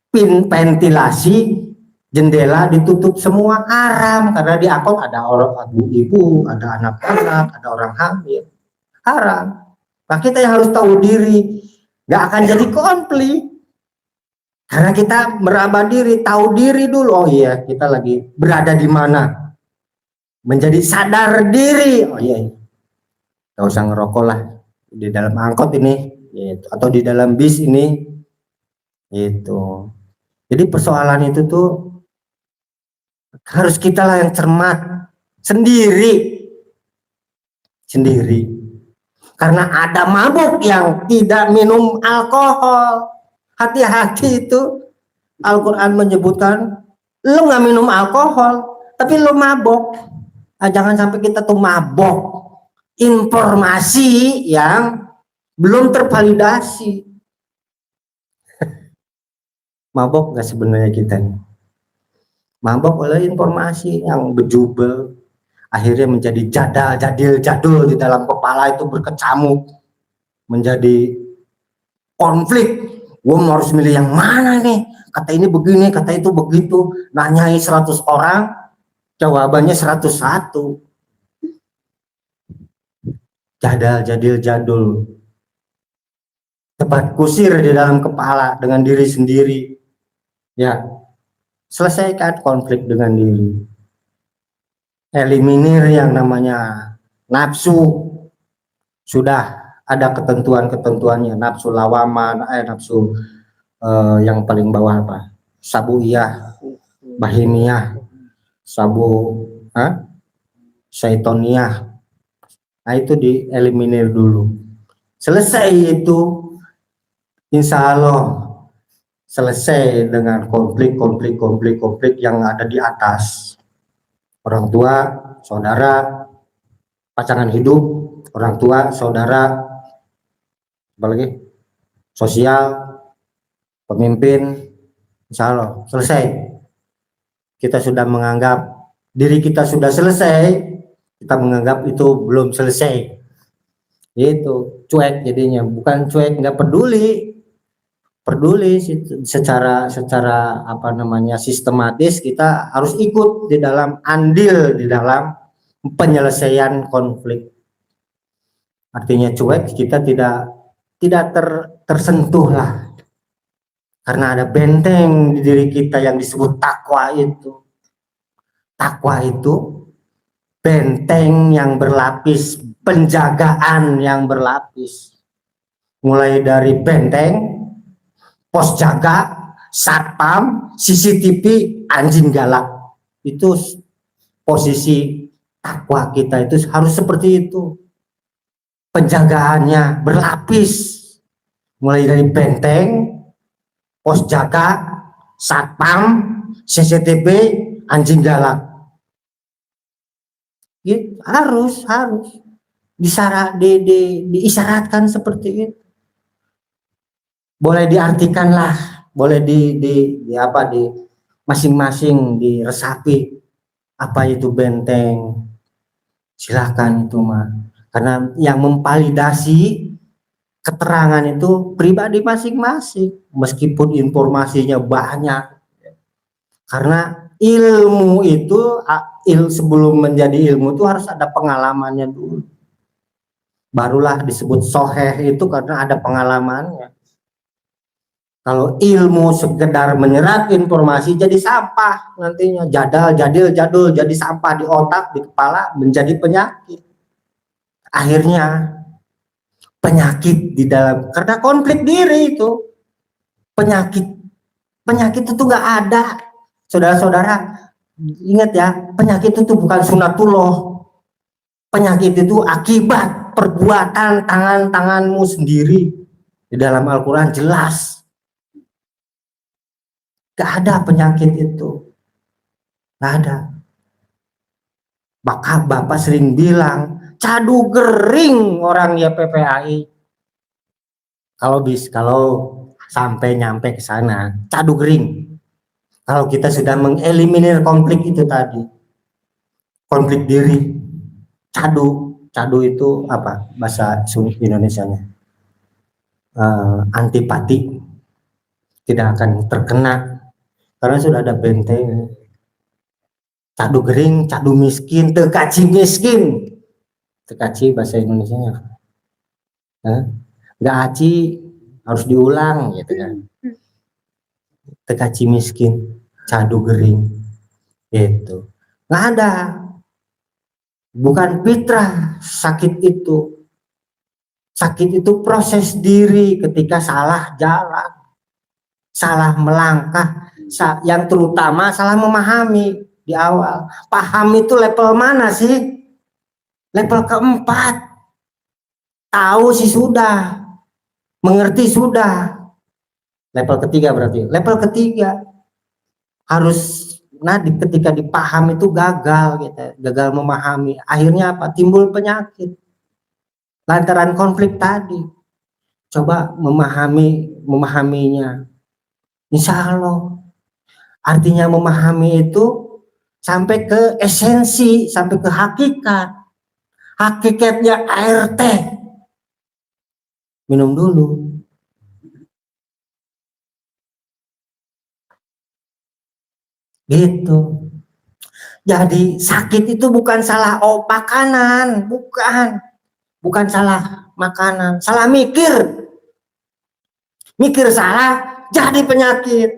ventilasi, jendela ditutup semua, haram. Karena di angkot ada orang ibu, ada anak-anak, ada orang hamil, haram. Nah, kita yang harus tahu diri, nggak akan jadi konflik. Karena kita meraba diri, tahu diri dulu. Oh iya, kita lagi berada di mana. Menjadi sadar diri. Oh iya, nggak usah ngerokok lah di dalam angkot ini, gitu. Atau di dalam bis ini, gitu. Jadi persoalan itu tuh harus kita lah yang cermat. sendiri. Karena ada mabuk yang tidak minum alkohol. Hati-hati itu. Al-Quran menyebutkan, lu nggak minum alkohol, tapi lu mabok. Jangan sampai kita tuh mabok informasi yang belum tervalidasi. Mabok nggak sebenarnya kita nih? Mabok oleh informasi yang bejubel, akhirnya menjadi jadul di dalam kepala itu berkecamuk, menjadi konflik. Gue harus milih yang mana nih? Kata ini begini, kata itu begitu. Nanyai 100 orang, jawabannya 101. Jadul. Tepat kusir di dalam kepala dengan diri sendiri. Ya, selesaikan konflik dengan diri. Eliminir yang namanya nafsu. Sudah ada ketentuannya, nafsu lawaman, nafsu yang paling bawah apa? Sabuiyah, bahimiyah, syaitoniah. Nah itu dieliminir dulu. Selesai itu, insya Allah selesai dengan konflik yang ada di atas. Orang tua, saudara, pasangan hidup, orang tua, saudara, apalagi sosial, pemimpin, insya Allah selesai. Kita sudah menganggap diri kita sudah selesai, kita menganggap itu belum selesai. Itu cuek jadinya, bukan cuek nggak peduli secara apa namanya sistematis. Kita harus ikut di dalam andil di dalam penyelesaian konflik. Artinya cuek, kita tidak tersentuh lah, karena ada benteng di diri kita yang disebut takwa itu. Takwa itu benteng yang berlapis, penjagaan yang berlapis. Mulai dari benteng, pos jaga, satpam, CCTV, anjing galak. Itu posisi takwa kita itu harus seperti itu. Penjagaannya berlapis. Mulai dari benteng, pos jaga, satpam, CCTV, anjing galak. Gitu, harus diisyaratkan seperti itu. Boleh diartikan lah, boleh di masing-masing diresapi apa itu benteng. Silahkan itu mah, karena yang memvalidasi keterangan itu pribadi masing-masing, meskipun informasinya banyak. Karena ilmu itu sebelum menjadi ilmu itu harus ada pengalamannya dulu, barulah disebut soheh itu karena ada pengalamannya. Kalau ilmu sekedar menyerap informasi jadi sampah, nantinya jadul jadi sampah di otak, di kepala, menjadi penyakit. Akhirnya penyakit di dalam, karena konflik diri itu penyakit itu nggak ada. Saudara-saudara, ingat ya, penyakit itu bukan sunatullah. Penyakit itu akibat perbuatan tangan-tanganmu sendiri. Di dalam Al-Quran jelas. Gak ada penyakit itu. Gak ada. Maka Bapak sering bilang, cadu gering orang YPPAI. Kalau sampai nyampe ke sana, cadu gering. Kalau kita sudah mengeliminir konflik itu tadi, konflik diri, cadu itu apa bahasa Indonesianya? Antipati, tidak akan terkena karena sudah ada benteng. Cadu gering, cadu miskin, tekaci miskin, tekaci bahasa Indonesianya, nggak aci harus diulang gitu kan. Tekaci miskin, cadu gering, itu nggak ada, bukan fitrah. Sakit itu proses diri ketika salah jalan, salah melangkah, yang terutama salah memahami. di awal. Paham itu level mana sih? Level keempat. Tahu sih sudah, mengerti sudah. Level ketiga berarti. Level ketiga harus ketika dipaham itu gagal gitu, gagal memahami. Akhirnya apa? Timbul penyakit. Lantaran konflik tadi. Coba memahaminya. Insya Allah. Artinya memahami itu sampai ke esensi, sampai ke hakikat. Hakikatnya air teh. Minum dulu. Gitu. Jadi sakit itu bukan salah makanan, bukan salah makanan, salah mikir. Mikir salah jadi penyakit.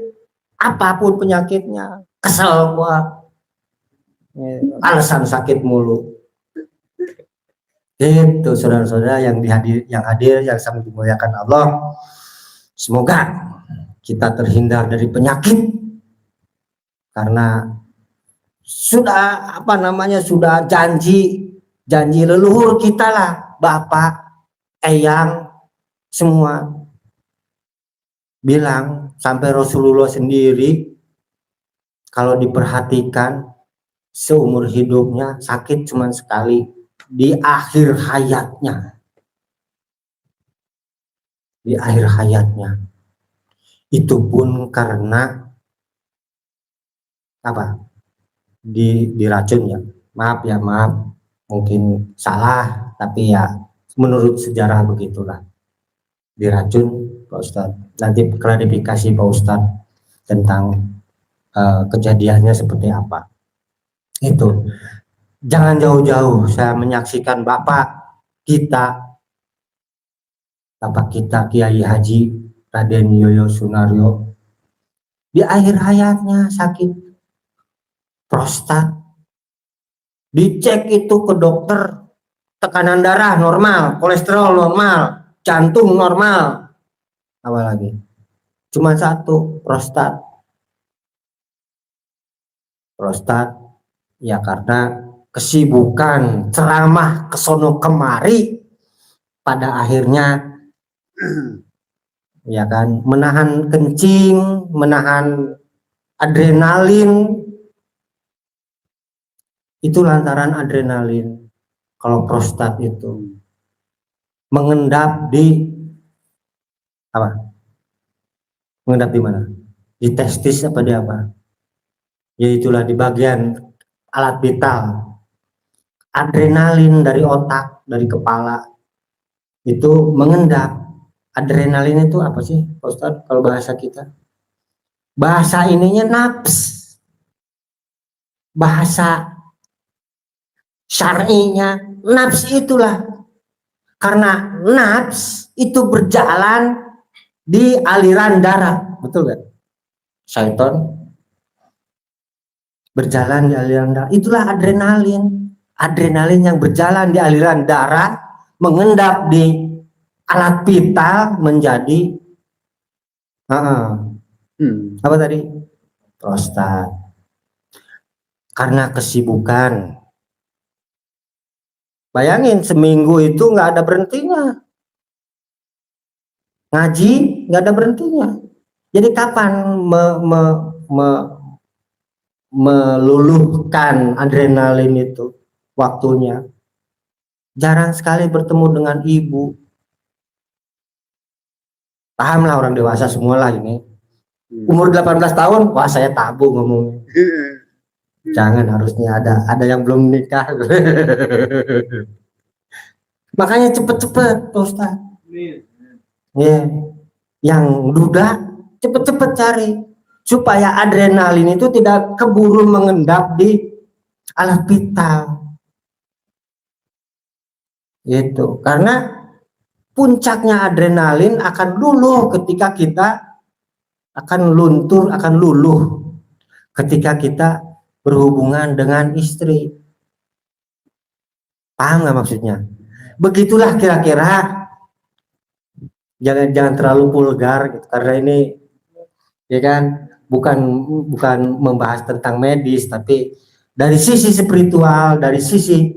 Apapun penyakitnya, kesel gua. Alasan sakit mulu. Itu saudara-saudara yang hadir yang sangat dimuliakan Allah. Semoga kita terhindar dari penyakit karena sudah sudah janji leluhur kita lah, bapak, eyang semua bilang, sampai Rasulullah sendiri kalau diperhatikan seumur hidupnya sakit cuma sekali di akhir hayatnya. Di akhir hayatnya. Itu pun karena apa? Diracun ya. Maaf, mungkin salah, tapi ya menurut sejarah begitulah. Diracun Pak Ustadz. Nanti klarifikasi Pak Ustadz tentang kejadiannya seperti apa. Itu. Jangan jauh-jauh saya menyaksikan Bapak kita Kiai Haji Raden Yoyo Sunario di akhir hayatnya sakit prostat. Dicek itu ke dokter, tekanan darah normal, kolesterol normal, jantung normal. Apa lagi? Cuma satu, prostat. Prostat ya karena kesibukan ceramah kesono kemari, pada akhirnya ya kan menahan kencing, menahan adrenalin. Itu lantaran adrenalin. Kalau prostat itu mengendap di apa? Mengendap di mana? Di testis apa di apa? Ya itulah di bagian alat vital. Adrenalin dari otak, dari kepala itu mengendap. Adrenalin itu apa sih Pak Ustadz kalau bahasa kita? Bahasa ininya nafs. Bahasa syar'inya nafs itulah. Karena nafs itu berjalan di aliran darah, betul kan? Syaiton berjalan di aliran darah, itulah adrenalin. Adrenalin yang berjalan di aliran darah mengendap di alat vital menjadi apa tadi? Prostat. Karena kesibukan. Bayangin seminggu itu nggak ada berhentinya. Ngaji nggak ada berhentinya. Jadi kapan meluluhkan adrenalin itu? Waktunya. Jarang sekali bertemu dengan ibu. Pahamlah orang dewasa semua lah ini. Umur 18 tahun, wah saya tabu ngomongnya. Jangan, harusnya ada yang belum nikah. Makanya cepet-cepet Ustaz. Ya, yang duda cepet-cepet cari supaya adrenalin itu tidak keburu mengendap di alat vital. Itu karena puncaknya adrenalin akan luluh ketika kita akan luntur, akan luluh ketika kita berhubungan dengan istri. Paham nggak maksudnya? Begitulah kira-kira. Jangan terlalu vulgar gitu, karena ini ya kan bukan membahas tentang medis, tapi dari sisi spiritual, dari sisi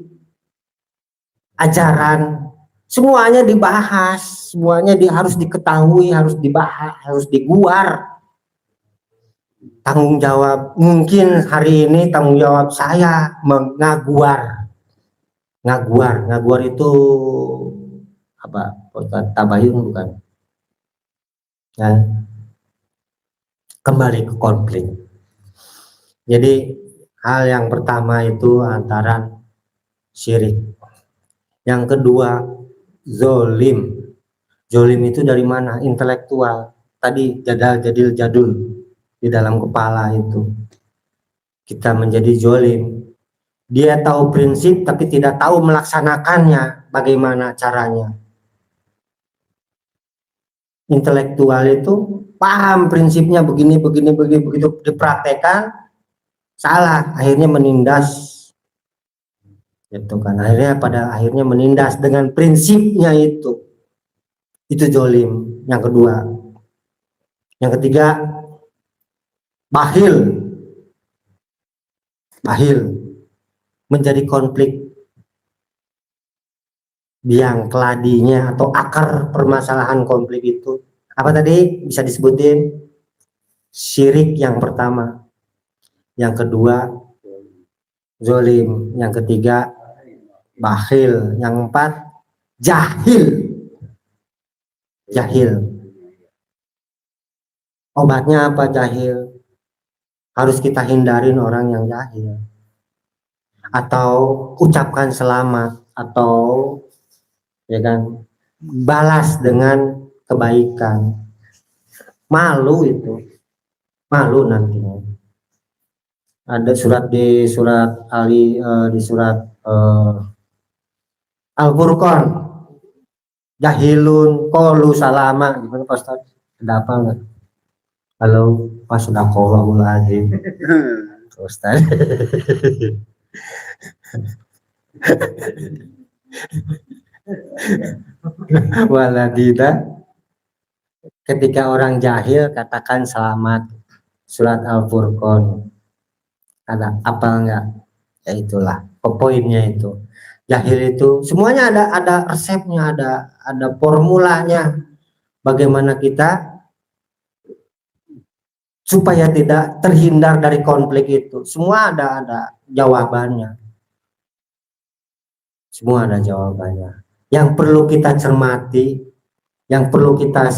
ajaran, semuanya dibahas, semuanya harus diketahui, harus dibahas, harus diguar. Tanggung jawab, mungkin hari ini tanggung jawab saya ngaguar itu apa? Tabayun bukan? Ya. Kembali ke konflik. Jadi hal yang pertama itu antara syirik. Yang kedua zolim. Zolim itu dari mana? Intelektual. Tadi jadul di dalam kepala itu. Kita menjadi zolim. Dia tahu prinsip tapi tidak tahu melaksanakannya, bagaimana caranya. Intelektual itu paham prinsipnya begini begitu dipraktekkan salah, akhirnya menindas, gitu kan. Akhirnya menindas dengan prinsipnya itu zolim. Yang kedua. Yang ketiga bakhil menjadi konflik. Biang keladinya atau akar permasalahan konflik itu apa tadi? Bisa disebutin syirik yang pertama, yang kedua zolim, yang ketiga bakhil, yang empat jahil. Obatnya apa jahil? Harus kita hindarin orang yang jahil, atau ucapkan selamat, atau ya kan, balas dengan kebaikan. Malu nantinya. Ada di surat Al-Furqan, jahilun qalu salama. Gimana Pak Ustaz? Ada apa enggak? Halo, Pak Sadaqallahul-Azim. Ustaz. Waladina, ketika orang jahil katakan selamat. Surat Al-Furqan. Ada apa enggak? Ya itulah poinnya itu. Jahil itu semuanya ada resepnya, ada formulanya. Bagaimana kita supaya tidak terhindar dari konflik itu. Semua ada jawabannya. Semua ada jawabannya. Yang perlu kita cermati, yang perlu kita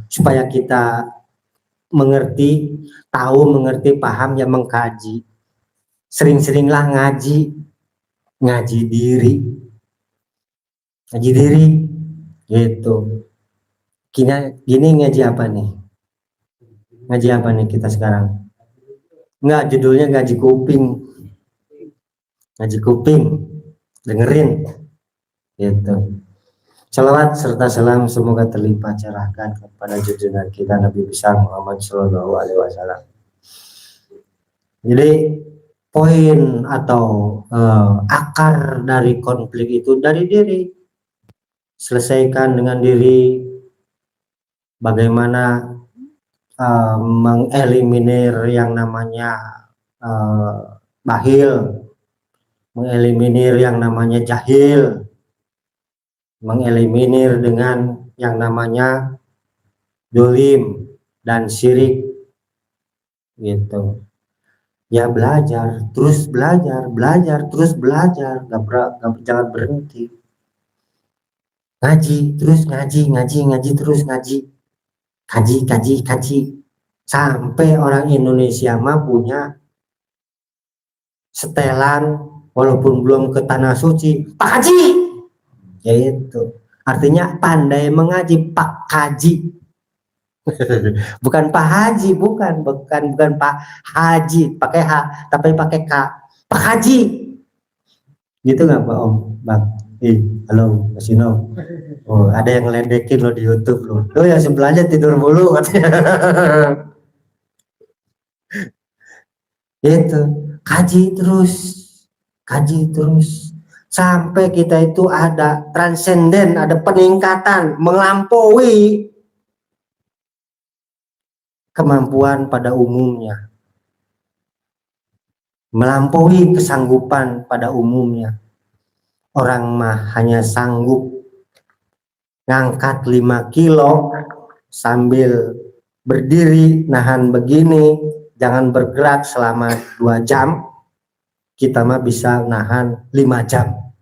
supaya kita mengerti, paham, ya mengkaji. Sering-seringlah ngaji diri gitu. Gini ngaji apa nih? Ngaji apa nih kita sekarang? Enggak, judulnya ngaji kuping, dengerin gitu. Salawat serta salam semoga terlimpah curahkan kepada junjungan kita Nabi besar Muhammad Shallallahu Alaihi Wasallam. Jadi poin atau akar dari konflik itu dari diri. Selesaikan dengan diri. Bagaimana mengeliminir yang namanya bakhil, mengeliminir yang namanya jahil, mengeliminir dengan yang namanya dolim dan syirik gitu. Ya belajar, terus belajar, jangan berhenti. Ngaji, terus ngaji. Kaji. Sampai orang Indonesia mah punya setelan walaupun belum ke tanah suci, Pak Haji. Ya itu. Artinya pandai mengaji, Pak Haji. Bukan Pak Haji, bukan Pak Haji, pakai H, tapi pakai K. Pak Haji. Gitu nggak Pak Om? Bang. Halo, Mas Ino. Oh, ada yang ngeledekin lo di YouTube lo. Oh ya sebelahnya tidur mulu katanya. Itu, kaji terus sampai kita itu ada transenden, ada peningkatan, melampaui kemampuan pada umumnya, melampaui kesanggupan pada umumnya. Orang mah hanya sanggup ngangkat 5 kilo sambil berdiri nahan begini, jangan bergerak selama 2 jam. Kita mah bisa nahan 5 jam.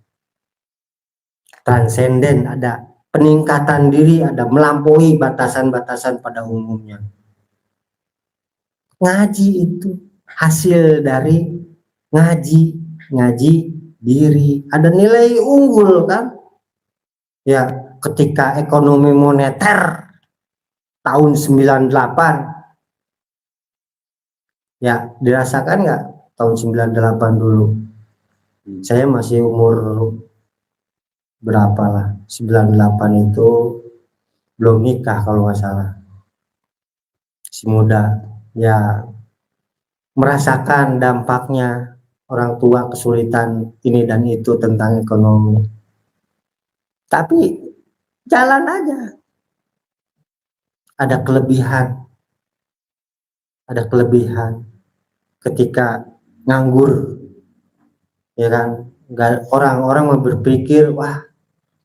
Transenden, ada peningkatan diri, ada melampaui batasan-batasan pada umumnya. Ngaji itu hasil dari ngaji diri, ada nilai unggul kan ya. Ketika ekonomi moneter tahun 98 ya, dirasakan nggak tahun 98 dulu? Saya masih umur berapa lah, 98 itu belum nikah kalau nggak salah, si muda ya, merasakan dampaknya orang tua kesulitan ini dan itu tentang ekonomi. Tapi jalan aja. Ada kelebihan ketika nganggur, ya kan? Orang-orang berpikir, wah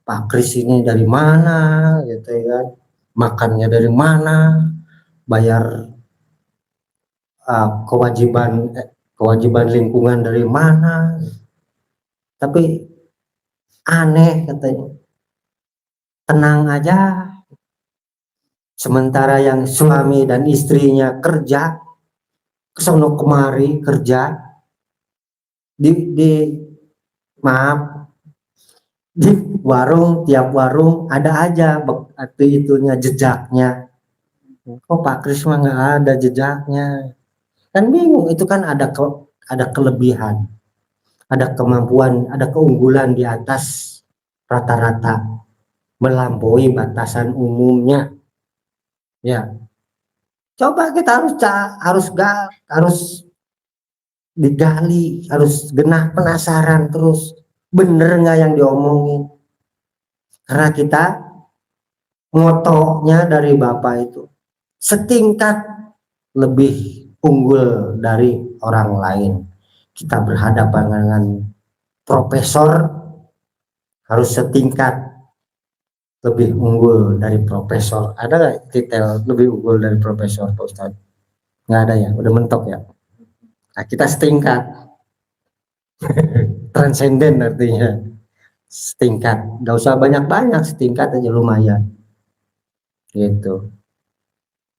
Pak Kris ini dari mana, gitu ya kan? Makannya dari mana, bayar kewajiban lingkungan dari mana. Tapi aneh katanya, tenang aja. Sementara yang suami dan istrinya kerja kesono kemari kerja di warung, tiap warung ada aja itunya jejaknya. Kok Pak Kris mah nggak ada jejaknya, kan bingung. Itu kan ada kelebihan, ada kemampuan, ada keunggulan di atas rata-rata, melampaui batasan umumnya. Ya, coba kita harus digali, harus genah penasaran terus, bener nggak yang diomongin? Karena kita motonya dari Bapak itu setingkat lebih unggul dari orang lain. Kita berhadapan dengan profesor, harus setingkat lebih unggul dari profesor. Ada nggak titel lebih unggul dari profesor, Pak Ustadz? Nggak ada ya, udah mentok ya. Nah, kita setingkat. Transenden artinya setingkat, nggak usah banyak-banyak, setingkat aja lumayan gitu,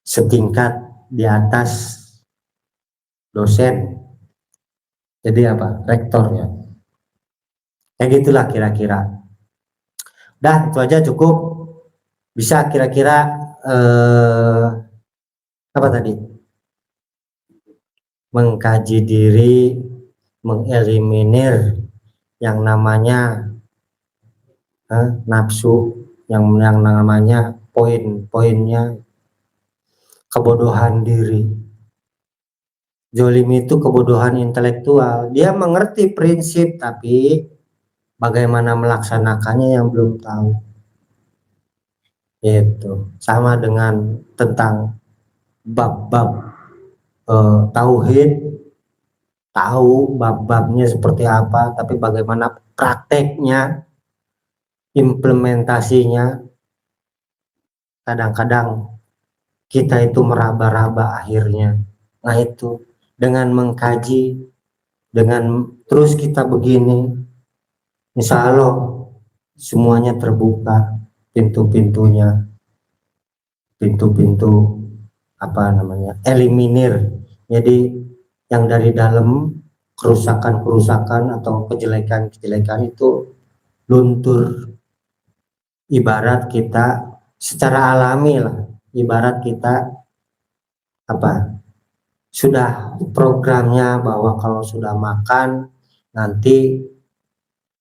setingkat di atas dosen, jadi apa, rektornya, kayak gitulah kira-kira. Dah, itu aja cukup. Bisa kira-kira apa tadi, mengkaji diri, mengeliminir yang namanya nafsu, yang namanya poin-poinnya kebodohan diri. Zolim itu kebodohan intelektual, dia mengerti prinsip tapi bagaimana melaksanakannya yang belum tahu. Itu sama dengan tentang bab-bab tauhid, tahu bab-babnya seperti apa, tapi bagaimana prakteknya, implementasinya, kadang-kadang kita itu meraba-raba akhirnya. Nah itu, dengan mengkaji, dengan terus kita begini, insya Allah semuanya terbuka, pintu-pintunya, pintu-pintu apa namanya, eliminir. Jadi yang dari dalam, kerusakan-kerusakan atau kejelekan-kejelekan itu luntur. Ibarat kita secara alami lah, ibarat kita apa, sudah programnya bahwa kalau sudah makan nanti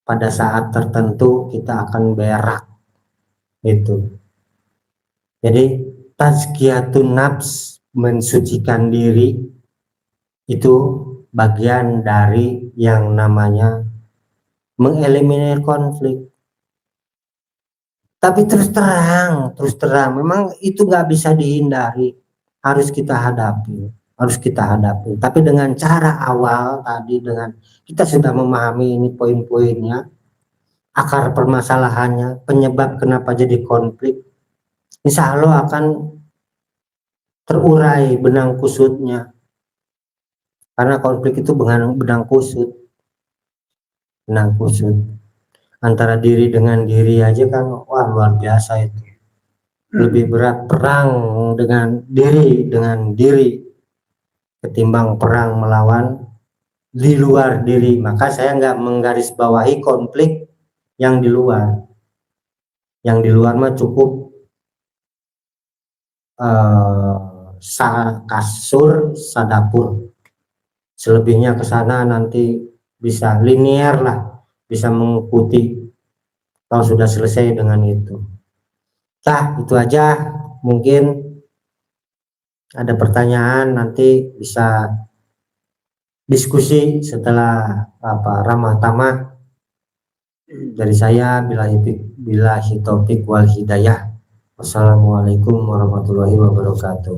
pada saat tertentu kita akan berak itu. Jadi tazkiyatun nafs, mensucikan diri, itu bagian dari yang namanya mengeliminir konflik. Tapi terus terang memang itu nggak bisa dihindari. harus kita hadapi, tapi dengan cara awal tadi, dengan kita sudah memahami ini poin-poinnya, akar permasalahannya, penyebab kenapa jadi konflik, insya Allah akan terurai benang kusutnya. Karena konflik itu benang kusut antara diri dengan diri aja kan, wah luar biasa itu. Lebih berat perang dengan diri ketimbang perang melawan di luar diri. Maka saya nggak menggarisbawahi konflik yang di luar. Yang di luar mah cukup kasur, sadapur. Selebihnya ke sana nanti bisa linear lah, bisa mengikuti kalau sudah selesai dengan itu. Nah, itu aja. Mungkin ada pertanyaan, nanti bisa diskusi setelah ramah tamah dari saya. Billahi taufik wal hidayah. Wassalamualaikum warahmatullahi wabarakatuh.